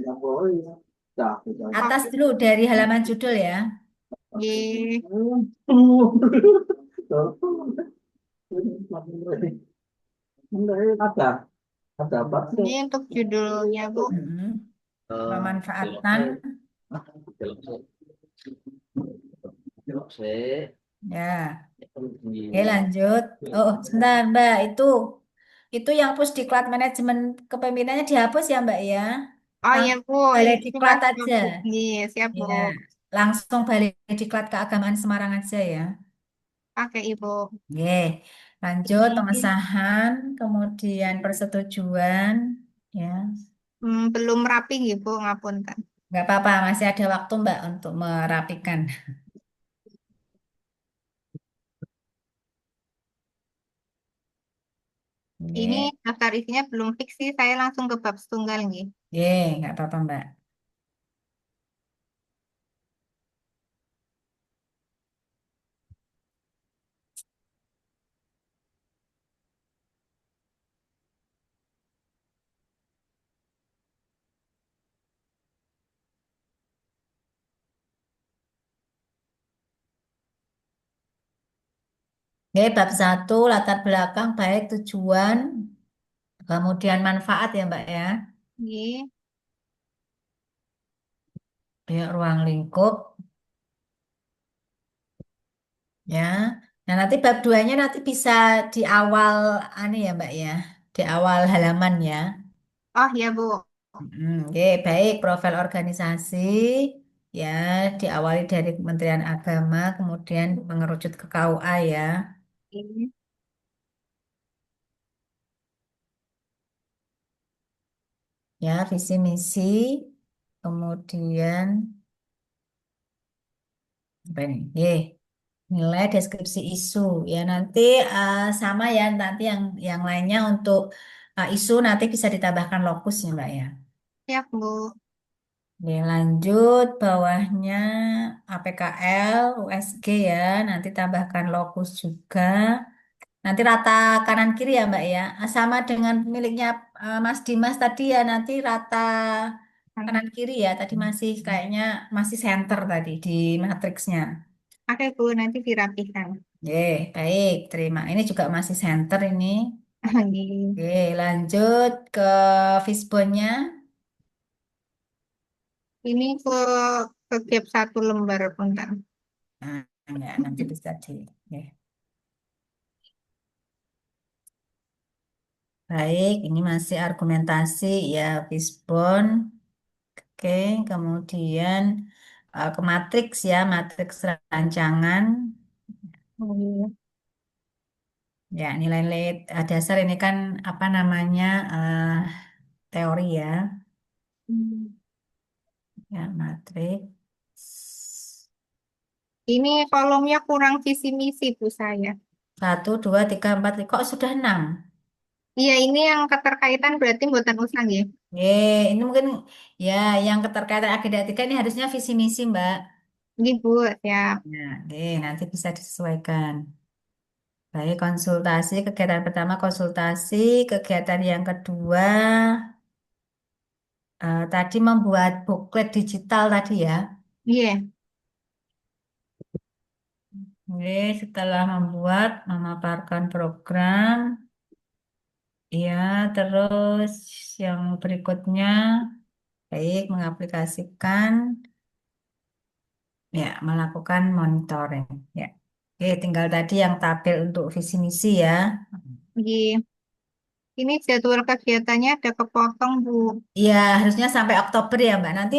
B: Atas dulu dari halaman judul ya.
F: Iya. Ini untuk judulnya, Bu.
B: Pemanfaatan. Ya. Oke, lanjut. Oh, sebentar Mbak. Itu yang pusdiklat manajemen kepemimpinannya dihapus ya Mbak ya.
F: Oh iya,
B: Langsung
F: Bu.
B: balik
F: Itu
B: diklat
F: masuk
B: aja.
F: Bu. Iya, siap, Bu.
B: Ya, langsung balik diklat keagamaan Semarang aja ya.
F: Pakai Ibu.
B: Oke, lanjut
F: Ini
B: pengesahan, kemudian persetujuan, ya.
F: belum rapi gitu, ngapunten.
B: Nggak apa-apa, masih ada waktu Mbak untuk merapikan.
F: Ini
B: Oke,
F: daftar isinya belum fix sih, saya langsung ke bab setunggal nih.
B: oke, nggak apa-apa Mbak. Oke, bab 1, latar belakang baik tujuan, kemudian manfaat ya Mbak ya.
F: Iya.
B: Ya, ruang lingkup, ya. Nah, nanti bab 2-nya nanti bisa di awal, ya Mbak ya, di awal halaman ya.
F: Oh ya Bu.
B: Oke, baik. Profil organisasi, ya, diawali dari Kementerian Agama, kemudian mengerucut ke KUA ya.
F: Iya.
B: Ya, visi misi, kemudian apa ini? Nilai deskripsi isu. Ya, nanti sama ya, nanti yang lainnya untuk isu nanti bisa ditambahkan lokus ya, Mbak ya.
F: Siap Bu.
B: Oke, lanjut bawahnya APKL, USG ya, nanti tambahkan lokus juga. Nanti rata kanan kiri ya Mbak ya. Sama dengan miliknya Mas Dimas tadi ya, nanti rata kanan kiri ya. Tadi masih kayaknya masih center tadi di matriksnya.
F: Oke Bu, nanti dirapikan.
B: Baik. Terima. Ini juga masih center ini. Oke, lanjut ke fishbone-nya.
I: Ini ke gap 1 lembar, bentar.
B: Nah, enggak, nanti bisa di. Oke. Baik, ini masih argumentasi ya, fishbone. Oke, kemudian ke matriks ya, matriks rancangan.
I: Oh, iya.
B: Ya, nilai-nilai dasar ini kan apa namanya teori ya.
I: Hmm.
B: Ya, matriks.
I: Ini kolomnya kurang visi misi Bu saya.
B: 1, 2, 3, 4, kok sudah 6?
I: Iya, ini yang keterkaitan berarti buatan usang ya.
B: Ini mungkin ya yang keterkaitan akademika ini harusnya visi misi, Mbak.
I: Ini Bu, ya.
B: Nah, nanti bisa disesuaikan. Baik, konsultasi, kegiatan pertama konsultasi, kegiatan yang kedua tadi membuat booklet digital tadi ya.
I: Iya.
B: Setelah membuat, memaparkan program, ya, terus yang berikutnya, baik, mengaplikasikan, ya, melakukan monitoring, ya. Oke, tinggal tadi yang tabel untuk visi misi ya.
I: Iya. Ini jadwal kegiatannya ada kepotong Bu.
B: Iya, harusnya sampai Oktober ya, Mbak. Nanti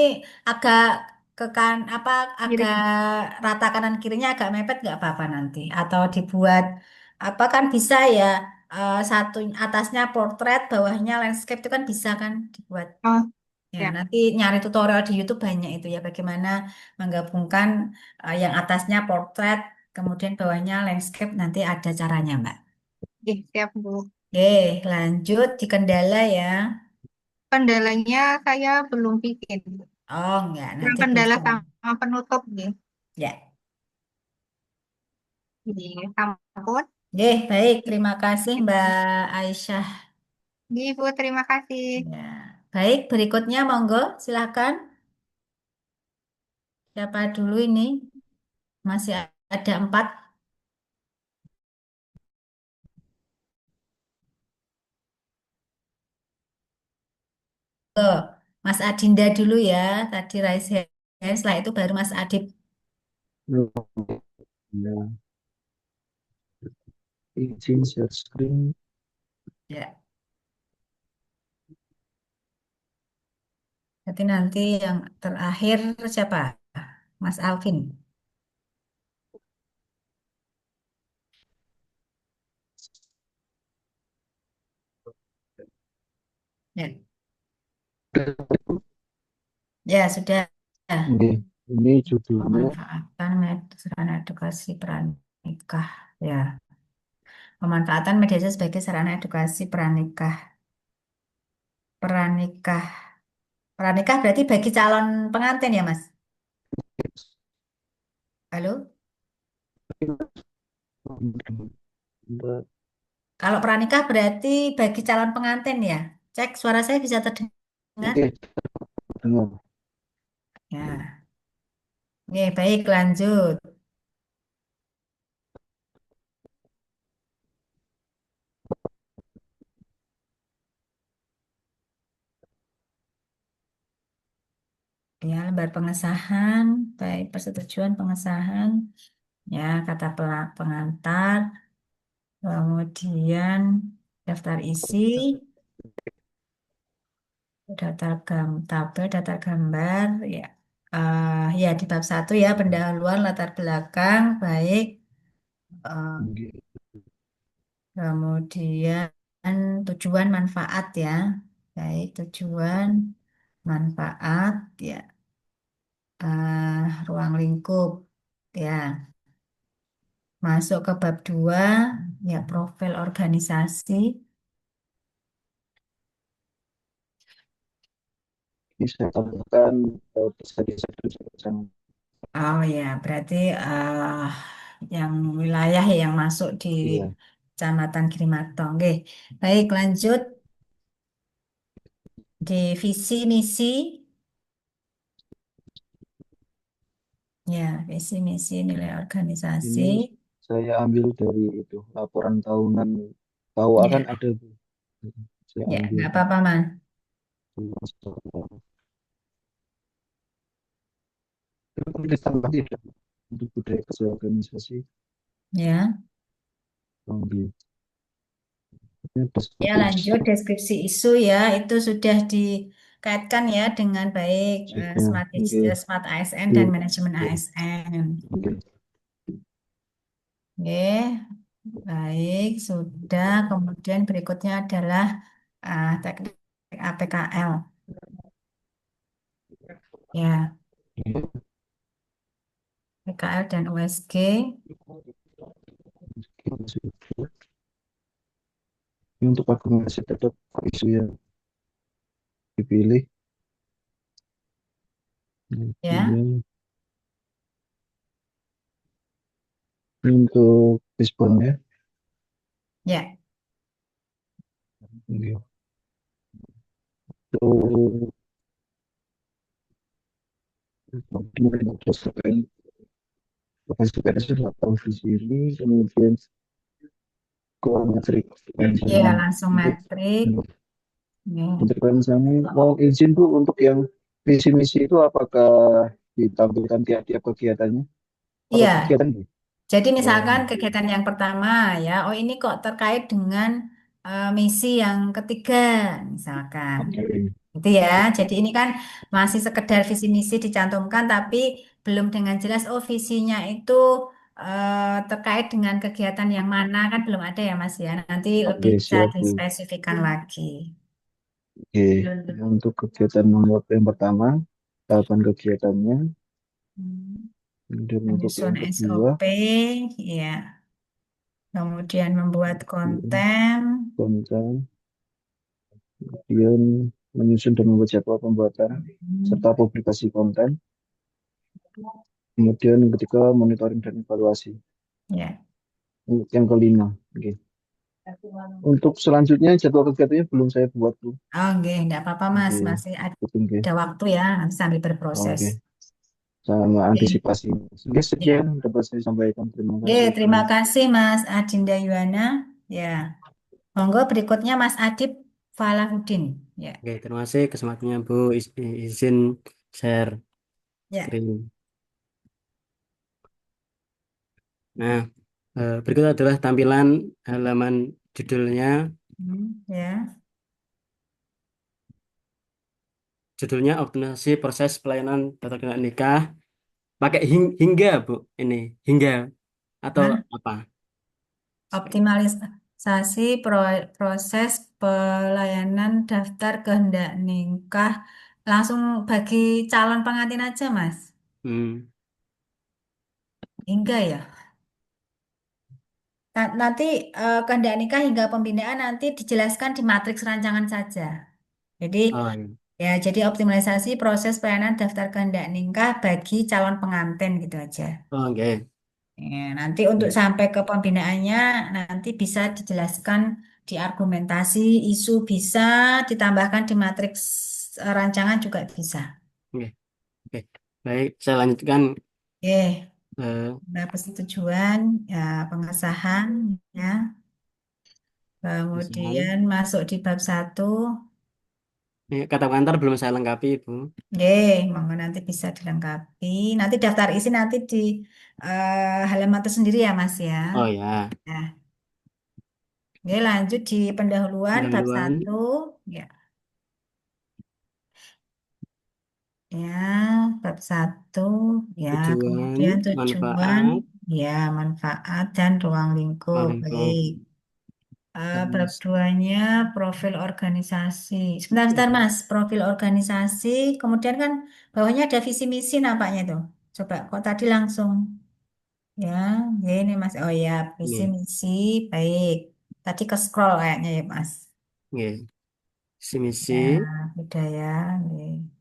B: agak ke kan apa agak
I: Miring.
B: rata kanan kirinya agak mepet nggak apa-apa nanti. Atau dibuat apa kan bisa ya satu atasnya portrait, bawahnya landscape itu kan bisa kan dibuat.
I: Oh,
B: Ya,
I: ya.
B: nanti nyari tutorial di YouTube banyak itu ya bagaimana menggabungkan yang atasnya portrait, kemudian bawahnya landscape nanti ada caranya, Mbak.
I: Oke, siap Bu.
B: Oke, lanjut di kendala ya.
I: Kendalanya saya belum bikin.
B: Oh, enggak,
I: Yang
B: nanti
I: kendala
B: bisa.
I: sama penutup gitu.
B: Ya.
I: Di kampus.
B: Oke, baik. Terima kasih Mbak Aisyah.
I: Di Bu, terima kasih.
B: Ya. Baik, berikutnya monggo silakan. Siapa dulu ini? Masih ada 4. Tuh, Mas Adinda dulu ya. Tadi raise hand, setelah itu baru Mas Adib.
A: Ya, izin share screen.
B: Ya. Jadi nanti yang terakhir siapa? Mas Alvin. Ya, ya sudah.
A: Oke, ini judulnya
B: Pemanfaatan sarana edukasi pranikah. Ya, pemanfaatan media sosial sebagai sarana edukasi pranikah. Pranikah. Pranikah berarti bagi calon pengantin ya, Mas? Halo? Kalau pranikah berarti bagi calon pengantin ya? Cek suara saya bisa terdengar?
A: Oke, dengar.
B: Ya. Oke, baik lanjut. Ya, lembar pengesahan, baik persetujuan pengesahan. Ya, kata pengantar, kemudian daftar isi, tabel, data gambar, ya. Ya di bab 1 ya pendahuluan latar belakang baik. eh,
A: Oke,
B: Kemudian tujuan manfaat ya. Baik, tujuan manfaat ya. Ruang lingkup ya. Masuk ke bab 2 ya profil organisasi.
A: bisa tambahkan desa-desa dan kecamatan.
B: Oh ya, berarti yang wilayah yang masuk di
A: Iya,
B: Kecamatan Grimatong. Oke. Baik, lanjut di visi misi. Ya, visi misi nilai organisasi.
A: ini saya ambil dari itu laporan tahunan KUA kan
B: Ya,
A: ada Bu. Saya
B: ya,
A: ambil
B: nggak apa-apa, Mas.
A: itu tulis tambah tidak untuk budaya kerja organisasi
B: Ya,
A: ambil
B: ya lanjut deskripsi isu ya, itu sudah dikaitkan ya dengan baik
A: sudah oke
B: Smart ASN dan
A: iya
B: manajemen ASN.
A: oke
B: Oke, baik, sudah. Kemudian berikutnya adalah teknik APKL. Ya, PKL dan USG.
A: ini untuk akumulasi tetap isu yang dipilih.
B: Ya,
A: Kemudian ini untuk responnya.
B: ya,
A: Oke. Untuk berdasarkan PPS sudah tahu di sini, kemudian core metrik
B: ya,
A: rancangan
B: langsung
A: untuk
B: metrik. Ya.
A: untuk rancangan mau izin Bu untuk yang visi misi itu apakah ditampilkan tiap-tiap kegiatannya atau
B: Iya,
A: kegiatan Bu?
B: jadi
A: Oh,
B: misalkan kegiatan yang pertama ya, oh ini kok terkait dengan misi yang ketiga, misalkan.
A: oke.
B: Gitu ya. Jadi ini kan masih sekedar visi misi dicantumkan, tapi belum dengan jelas, oh visinya itu terkait dengan kegiatan yang mana kan belum ada ya Mas ya. Nanti lebih
A: Oke,
B: bisa
A: siap Bu.
B: dispesifikkan lagi.
A: Oke, untuk kegiatan nomor yang pertama, tahapan kegiatannya,
B: Hmm.
A: kemudian untuk
B: Menyusun
A: yang kedua,
B: SOP, ya. Kemudian membuat konten,
A: konten, kemudian menyusun dan membuat jadwal pembuatan, serta
B: hmm,
A: publikasi konten, kemudian yang ketiga, monitoring dan evaluasi.
B: ya.
A: Untuk yang kelima, oke. Untuk selanjutnya jadwal kegiatannya belum saya buat Bu.
B: Oke, enggak apa-apa Mas,
A: Oke,
B: masih
A: oke,
B: ada waktu ya, nanti sambil berproses.
A: oke. Sama
B: Oke,
A: antisipasi. Oke, sekian
B: ya.
A: dapat saya sampaikan. Terima
B: Oke,
A: kasih Bu.
B: terima kasih Mas Adinda Yuwana. Ya, monggo berikutnya Mas Adib Falahuddin. Ya,
J: Oke, terima kasih kesempatannya Bu. Izin share
B: ya.
J: screen. Nah, berikut adalah tampilan halaman judulnya.
B: Ya.
J: Judulnya optimalisasi proses pelayanan data keluarga nikah. Pakai hingga, Bu. Ini hingga atau
B: Hah?
J: apa?
B: Optimalisasi proses pelayanan daftar kehendak nikah. Langsung bagi calon pengantin aja, Mas.
J: Hmm.
B: Hingga ya. Nanti kehendak nikah hingga pembinaan nanti dijelaskan di matriks rancangan saja. Jadi
J: Oh, iya.
B: ya, jadi optimalisasi proses pelayanan daftar kehendak nikah bagi calon pengantin gitu aja.
J: Oh, oke.
B: Ya, nanti untuk sampai ke pembinaannya nanti bisa dijelaskan di argumentasi, isu bisa ditambahkan di matriks rancangan juga bisa.
J: Oke, oke. Baik, saya lanjutkan.
B: Oke,
J: eh,
B: nah, persetujuan, ya, pengesahan, ya.
J: Misalnya.
B: Kemudian masuk di bab 1.
J: Ini kata pengantar belum saya lengkapi, Bu.
B: Oke, monggo nanti bisa dilengkapi. Nanti daftar isi nanti di halaman tersendiri ya, Mas ya.
J: Oh ya,
B: Nah, oke, lanjut di pendahuluan bab
J: pendahuluan,
B: 1. Ya. Ya, bab 1, ya,
J: tujuan,
B: kemudian tujuan,
J: manfaat,
B: ya, manfaat dan ruang lingkup.
J: lingkup.
B: Baik. Bab
J: Terus,
B: 2-nya profil organisasi. Sebentar, Mas. Profil organisasi. Kemudian kan bawahnya ada visi misi nampaknya tuh. Coba kok tadi langsung. Ya, ya ini Mas. Oh ya, visi
J: ini,
B: misi. Baik. Tadi ke scroll kayaknya ya, Mas.
J: ini, visi misi,
B: Ya, budaya. Oke.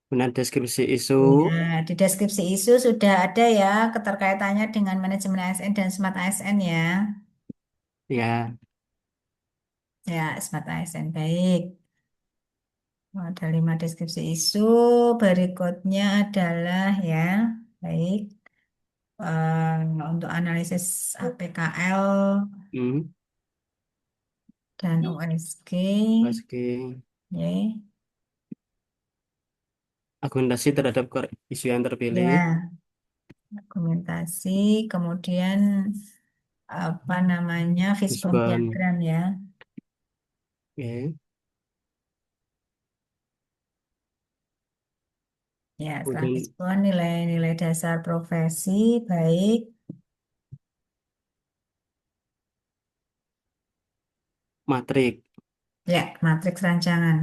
J: kemudian deskripsi isu,
B: Ya, di deskripsi isu sudah ada ya keterkaitannya dengan manajemen ASN dan Smart ASN ya.
J: ya,
B: Ya, Smart ASN baik. Ada 5 deskripsi isu. Berikutnya adalah ya, baik. Untuk analisis APKL,
J: hmm,
B: dan USG.
J: Oke.
B: Ya,
J: Argumentasi terhadap isu yang terpilih.
B: ya, argumentasi, kemudian apa namanya fishbone
J: Fishbone.
B: diagram ya.
J: Oke.
B: Ya, setelah
J: Kemudian
B: fishbone nilai-nilai dasar profesi baik.
J: matrik.
B: Ya, matriks rancangan.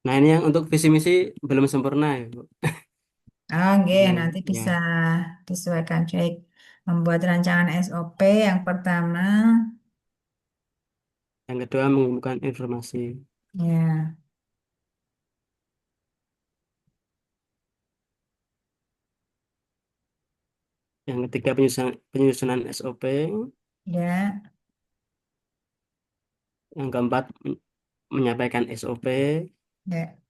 J: Nah, ini yang untuk visi misi belum sempurna ya, Bu.
B: Oke, nanti bisa
J: Ya.
B: disesuaikan cek. Membuat rancangan SOP yang pertama,
J: Yang kedua mengumpulkan informasi.
B: ya,
J: Yang ketiga penyusunan SOP.
B: ya,
J: Yang keempat menyampaikan SOP.
B: ya.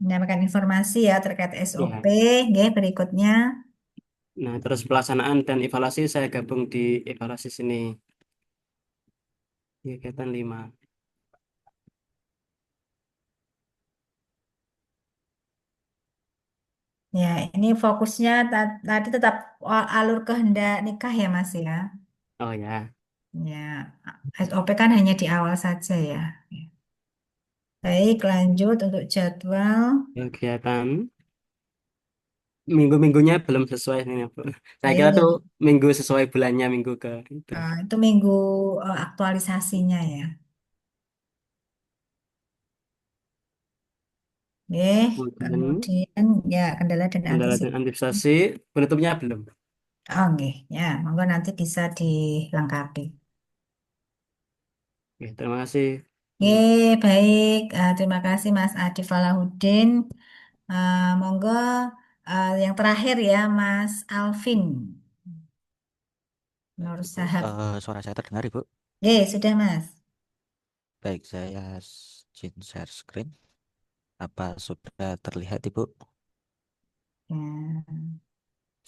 B: Menyampaikan informasi ya terkait SOP.
J: Ya.
B: Oke, berikutnya,
J: Nah, terus pelaksanaan dan evaluasi saya gabung di evaluasi sini. Kegiatan 5.
B: ya ini fokusnya tadi tetap alur kehendak nikah ya Mas ya.
J: Oh ya,
B: Ya, SOP kan hanya di awal saja ya. Baik, lanjut untuk jadwal.
J: kegiatan minggu-minggunya belum sesuai ini, Bu. Saya kira tuh
B: Baik,
J: minggu sesuai bulannya minggu ke itu.
B: itu minggu aktualisasinya ya. Oke,
J: Kemudian
B: kemudian ya kendala dan
J: kendala dan
B: antisipasi.
J: antisipasi penutupnya belum.
B: Oke, ya, monggo nanti bisa dilengkapi.
J: Oke, terima kasih, Bu.
B: Oke, baik. Terima kasih Mas Adi Falahuddin. Monggo yang terakhir ya Mas Alvin Nur
K: Ibu,
B: Sahab.
K: suara saya terdengar, Ibu?
B: Oke, sudah Mas.
K: Baik, saya izin share screen. Apa sudah terlihat, Ibu?
B: Ya,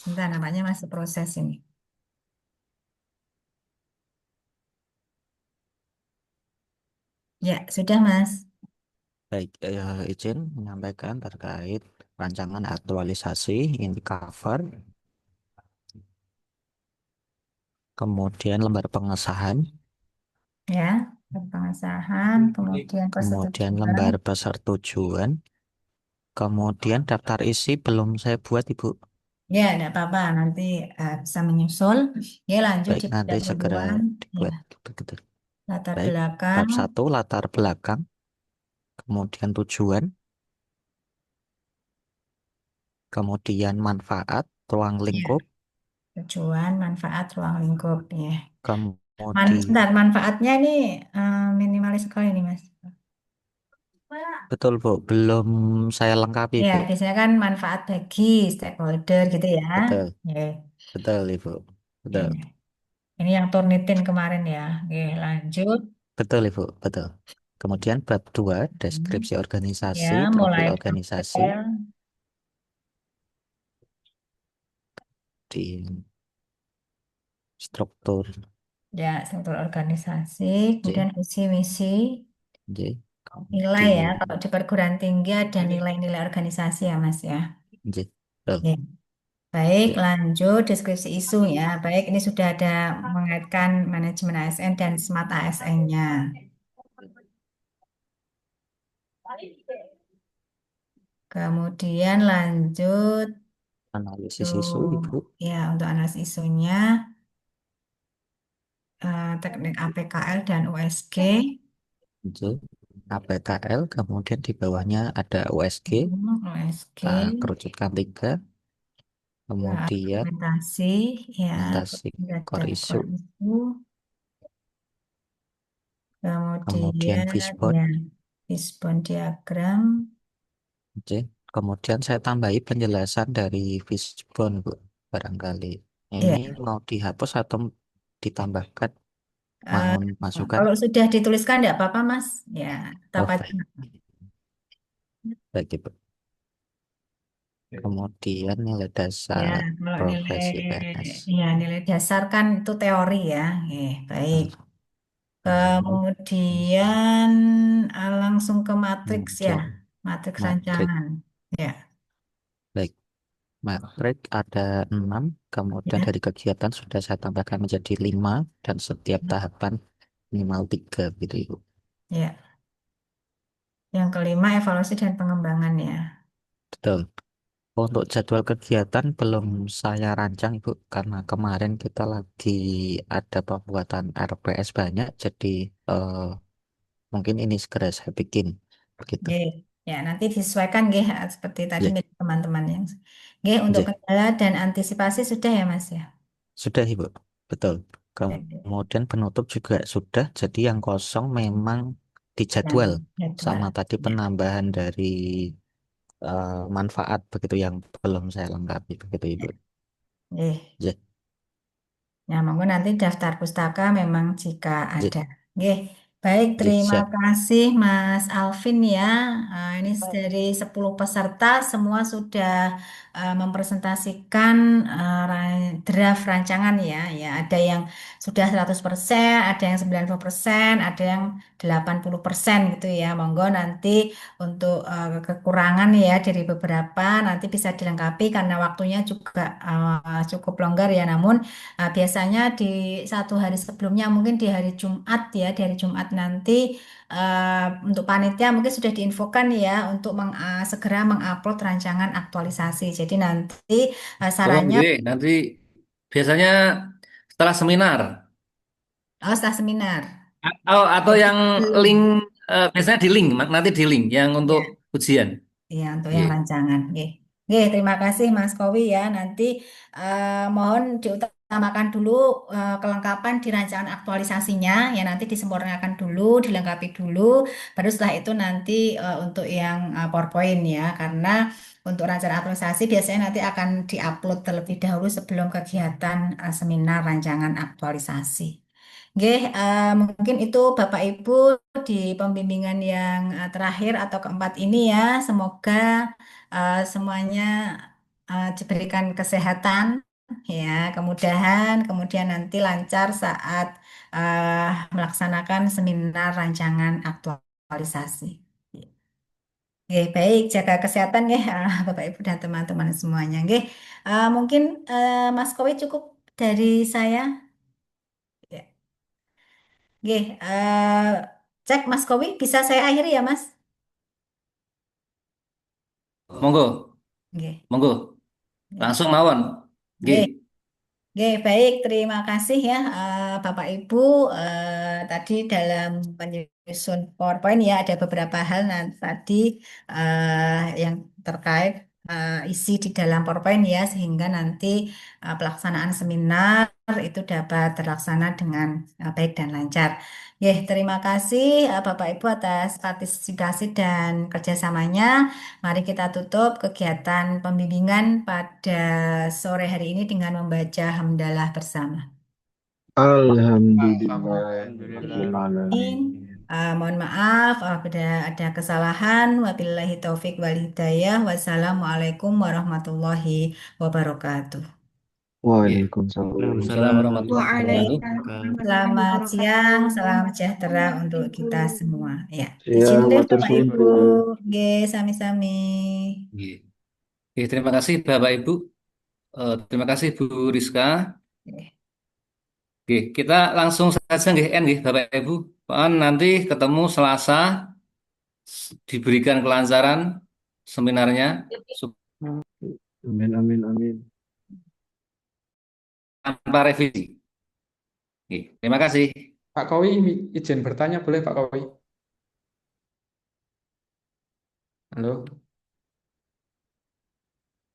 B: sebentar namanya masih proses ini. Ya, sudah Mas.
K: Baik, izin menyampaikan terkait rancangan aktualisasi ini cover, kemudian lembar pengesahan,
B: Ya, pengesahan, kemudian
K: kemudian
B: persetujuan.
K: lembar persetujuan, kemudian daftar isi belum saya buat, Ibu.
B: Ya, tidak apa-apa. Nanti bisa menyusul. Ya, lanjut
K: Baik,
B: di
K: nanti segera
B: pendahuluan. Ya,
K: dibuat. Begitu.
B: latar
K: Baik,
B: belakang.
K: bab 1 latar belakang, kemudian tujuan, kemudian manfaat, ruang
B: Ya,
K: lingkup,
B: tujuan, manfaat, ruang lingkup. Ya.
K: kemudian
B: Bentar, manfaatnya ini minimalis sekali nih, Mas.
K: betul, Bu, belum saya lengkapi,
B: Ya,
K: Bu.
B: biasanya kan manfaat bagi stakeholder gitu ya.
K: Betul,
B: Ya,
K: betul, Ibu.
B: ya.
K: Betul,
B: Ini yang turnitin kemarin ya. Oke, lanjut.
K: betul, Ibu. Betul. Kemudian bab 2
B: Hmm.
K: deskripsi
B: Ya,
K: organisasi,
B: mulai
K: profil organisasi
B: detail.
K: di struktur
B: Ya, struktur organisasi,
K: J,
B: kemudian visi misi,
K: J,
B: nilai ya.
K: di
B: Kalau di perguruan tinggi ada nilai-nilai organisasi ya, Mas ya.
K: J. Betul.
B: Ya. Baik,
K: J.
B: lanjut deskripsi isu ya. Baik, ini sudah ada mengaitkan manajemen ASN dan smart ASN-nya. Kemudian lanjut
K: Analisis isu,
B: tuh
K: Ibu.
B: ya untuk analisis isunya teknik APKL dan USG.
K: J, APKL, kemudian di bawahnya ada USG,
B: USG.
K: kerucutkan 3, kemudian
B: Argumentasi ya
K: orientasi
B: dan
K: core isu,
B: core isu.
K: kemudian
B: Kemudian
K: fishbone,
B: ya fishbone diagram.
K: J. Kemudian saya tambahi penjelasan dari fishbone, Bu. Barangkali
B: Ya,
K: ini mau dihapus atau ditambahkan,
B: eh,
K: mau masukkan?
B: kalau sudah dituliskan tidak apa-apa Mas. Ya, tetap
K: Oh,
B: aja.
K: baik. Baik, Ibu. Kemudian nilai
B: Ya,
K: dasar
B: kalau
K: profesi PNS.
B: nilai dasar kan itu teori ya. Baik. Kemudian langsung ke matriks ya,
K: Kemudian
B: matriks
K: matrik.
B: rancangan. Ya,
K: Baik, matrik ada 6. Kemudian
B: ya,
K: dari kegiatan sudah saya tambahkan menjadi 5. Dan setiap tahapan minimal 3 gitu Ibu.
B: ya. Yang kelima evaluasi dan pengembangan ya.
K: Betul. Untuk jadwal kegiatan belum saya rancang Ibu. Karena kemarin kita lagi ada pembuatan RPS banyak. Jadi mungkin ini segera saya bikin. Begitu.
B: Oke. Ya, nanti disesuaikan nggih, seperti tadi
K: Ya,
B: nih teman-teman yang. Nggih, untuk
K: ya.
B: kendala dan antisipasi sudah ya Mas ya.
K: Sudah Ibu. Betul.
B: Oke.
K: Kemudian penutup juga sudah. Jadi yang kosong memang
B: Yang
K: dijadwal.
B: jadwal.
K: Sama tadi
B: Ya.
K: penambahan dari manfaat begitu yang belum saya lengkapi begitu Ibu.
B: Nggih.
K: Ya,
B: Ya, monggo nanti daftar pustaka memang jika
K: ya,
B: ada. Oke, baik,
K: ya,
B: terima
K: siap.
B: kasih Mas Alvin ya. Ini dari 10 peserta semua sudah mempresentasikan draft rancangan ya. Ya, ada yang sudah 100%, ada yang 90%, ada yang 80% gitu ya. Monggo nanti untuk kekurangan ya dari beberapa nanti bisa dilengkapi karena waktunya juga cukup longgar ya. Namun biasanya di satu hari sebelumnya, mungkin di hari Jumat ya, di hari Jumat nanti untuk panitia mungkin sudah diinfokan ya untuk segera mengupload rancangan aktualisasi. Jadi nanti
L: Oh,
B: sarannya
L: nggih, nanti biasanya setelah seminar.
B: setelah seminar.
L: Atau
B: Jadi
L: yang link
B: belum.
L: biasanya di link, nanti di link yang untuk
B: Ya.
L: ujian.
B: Iya, untuk yang
L: Nggih.
B: rancangan. Oke. Oke, terima kasih Mas Kowi ya. Nanti mohon diutamakan dulu kelengkapan di rancangan aktualisasinya. Ya, nanti disempurnakan dulu, dilengkapi dulu. Baru setelah itu nanti untuk yang PowerPoint ya. Karena untuk rancangan aktualisasi biasanya nanti akan diupload terlebih dahulu sebelum kegiatan seminar rancangan aktualisasi. Oke, mungkin itu Bapak Ibu di pembimbingan yang terakhir atau keempat ini ya. Semoga semuanya diberikan kesehatan, ya, kemudahan, kemudian nanti lancar saat melaksanakan seminar rancangan aktualisasi. Oke, baik, jaga kesehatan ya Bapak Ibu dan teman-teman semuanya. Oke, mungkin Mas Kowi cukup dari saya. Ya. Oke, cek Mas Kowi, bisa saya akhiri ya Mas?
L: Monggo,
B: Oke.
L: monggo.
B: Oke.
L: Langsung mawon.
B: Oke.
L: Nggih.
B: Oke, baik. Terima kasih ya Bapak Ibu. Tadi dalam penyusun PowerPoint ya ada beberapa hal tadi yang terkait isi di dalam PowerPoint ya sehingga nanti pelaksanaan seminar itu dapat terlaksana dengan baik dan lancar. Oke, terima kasih Bapak Ibu atas partisipasi dan kerjasamanya. Mari kita tutup kegiatan pembimbingan pada sore hari ini dengan membaca hamdalah bersama.
A: Alhamdulillahirabbil alamin.
B: Mohon maaf apabila ada kesalahan. Wabillahi taufik wal hidayah. Wassalamualaikum warahmatullahi wabarakatuh.
L: Nggih.
A: Waalaikumsalam.
L: Waalaikumsalam warahmatullahi wabarakatuh.
I: Waalaikumsalam
B: Selamat siang, salam
I: warahmatullahi
B: sejahtera untuk kita
I: wabarakatuh.
B: semua. Ya, izin
A: Siang,
B: deh
A: matur
B: Bapak
A: suwun,
B: Ibu.
A: Bu.
B: Oke, sami-sami.
L: Nggih. Oke, terima kasih Bapak Ibu. Terima kasih Bu Rizka.
B: Oke.
L: Oke, kita langsung saja nggih nggih Bapak Ibu. Nanti ketemu Selasa diberikan kelancaran seminarnya
A: Amin, amin, amin.
L: tanpa revisi. Oke, terima kasih.
E: Pak Kowi izin bertanya boleh Pak Kowi? Halo,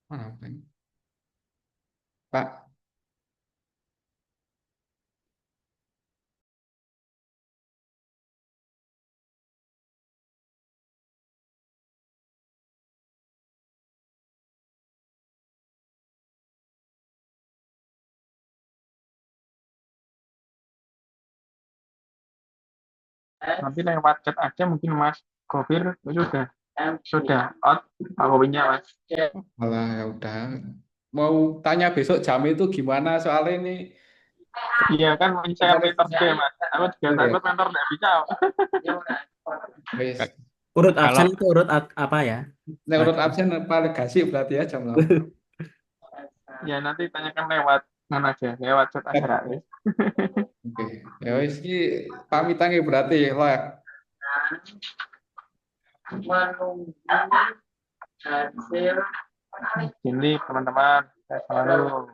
E: mana Pak? Pak,
D: Nanti lewat chat aja mungkin Mas Gofir itu sudah Sudah out Pak kopinya, Mas.
E: Malah ya udah. Mau tanya besok jam itu gimana soalnya ini
D: Iya kan saya
E: bentar.
D: mentor Mas. Aku juga
E: Oke.
D: takut mentor nggak bisa.
E: Wis.
J: Urut
H: Kalau
J: absen itu urut apa ya?
E: Nek urut absen paling gasik berarti ya jam 8.
D: Ya nanti tanyakan lewat mana aja, lewat chat acara.
E: Oke. Ya wis iki pamitan iki berarti lo ya.
D: Jadi teman-teman, saya selalu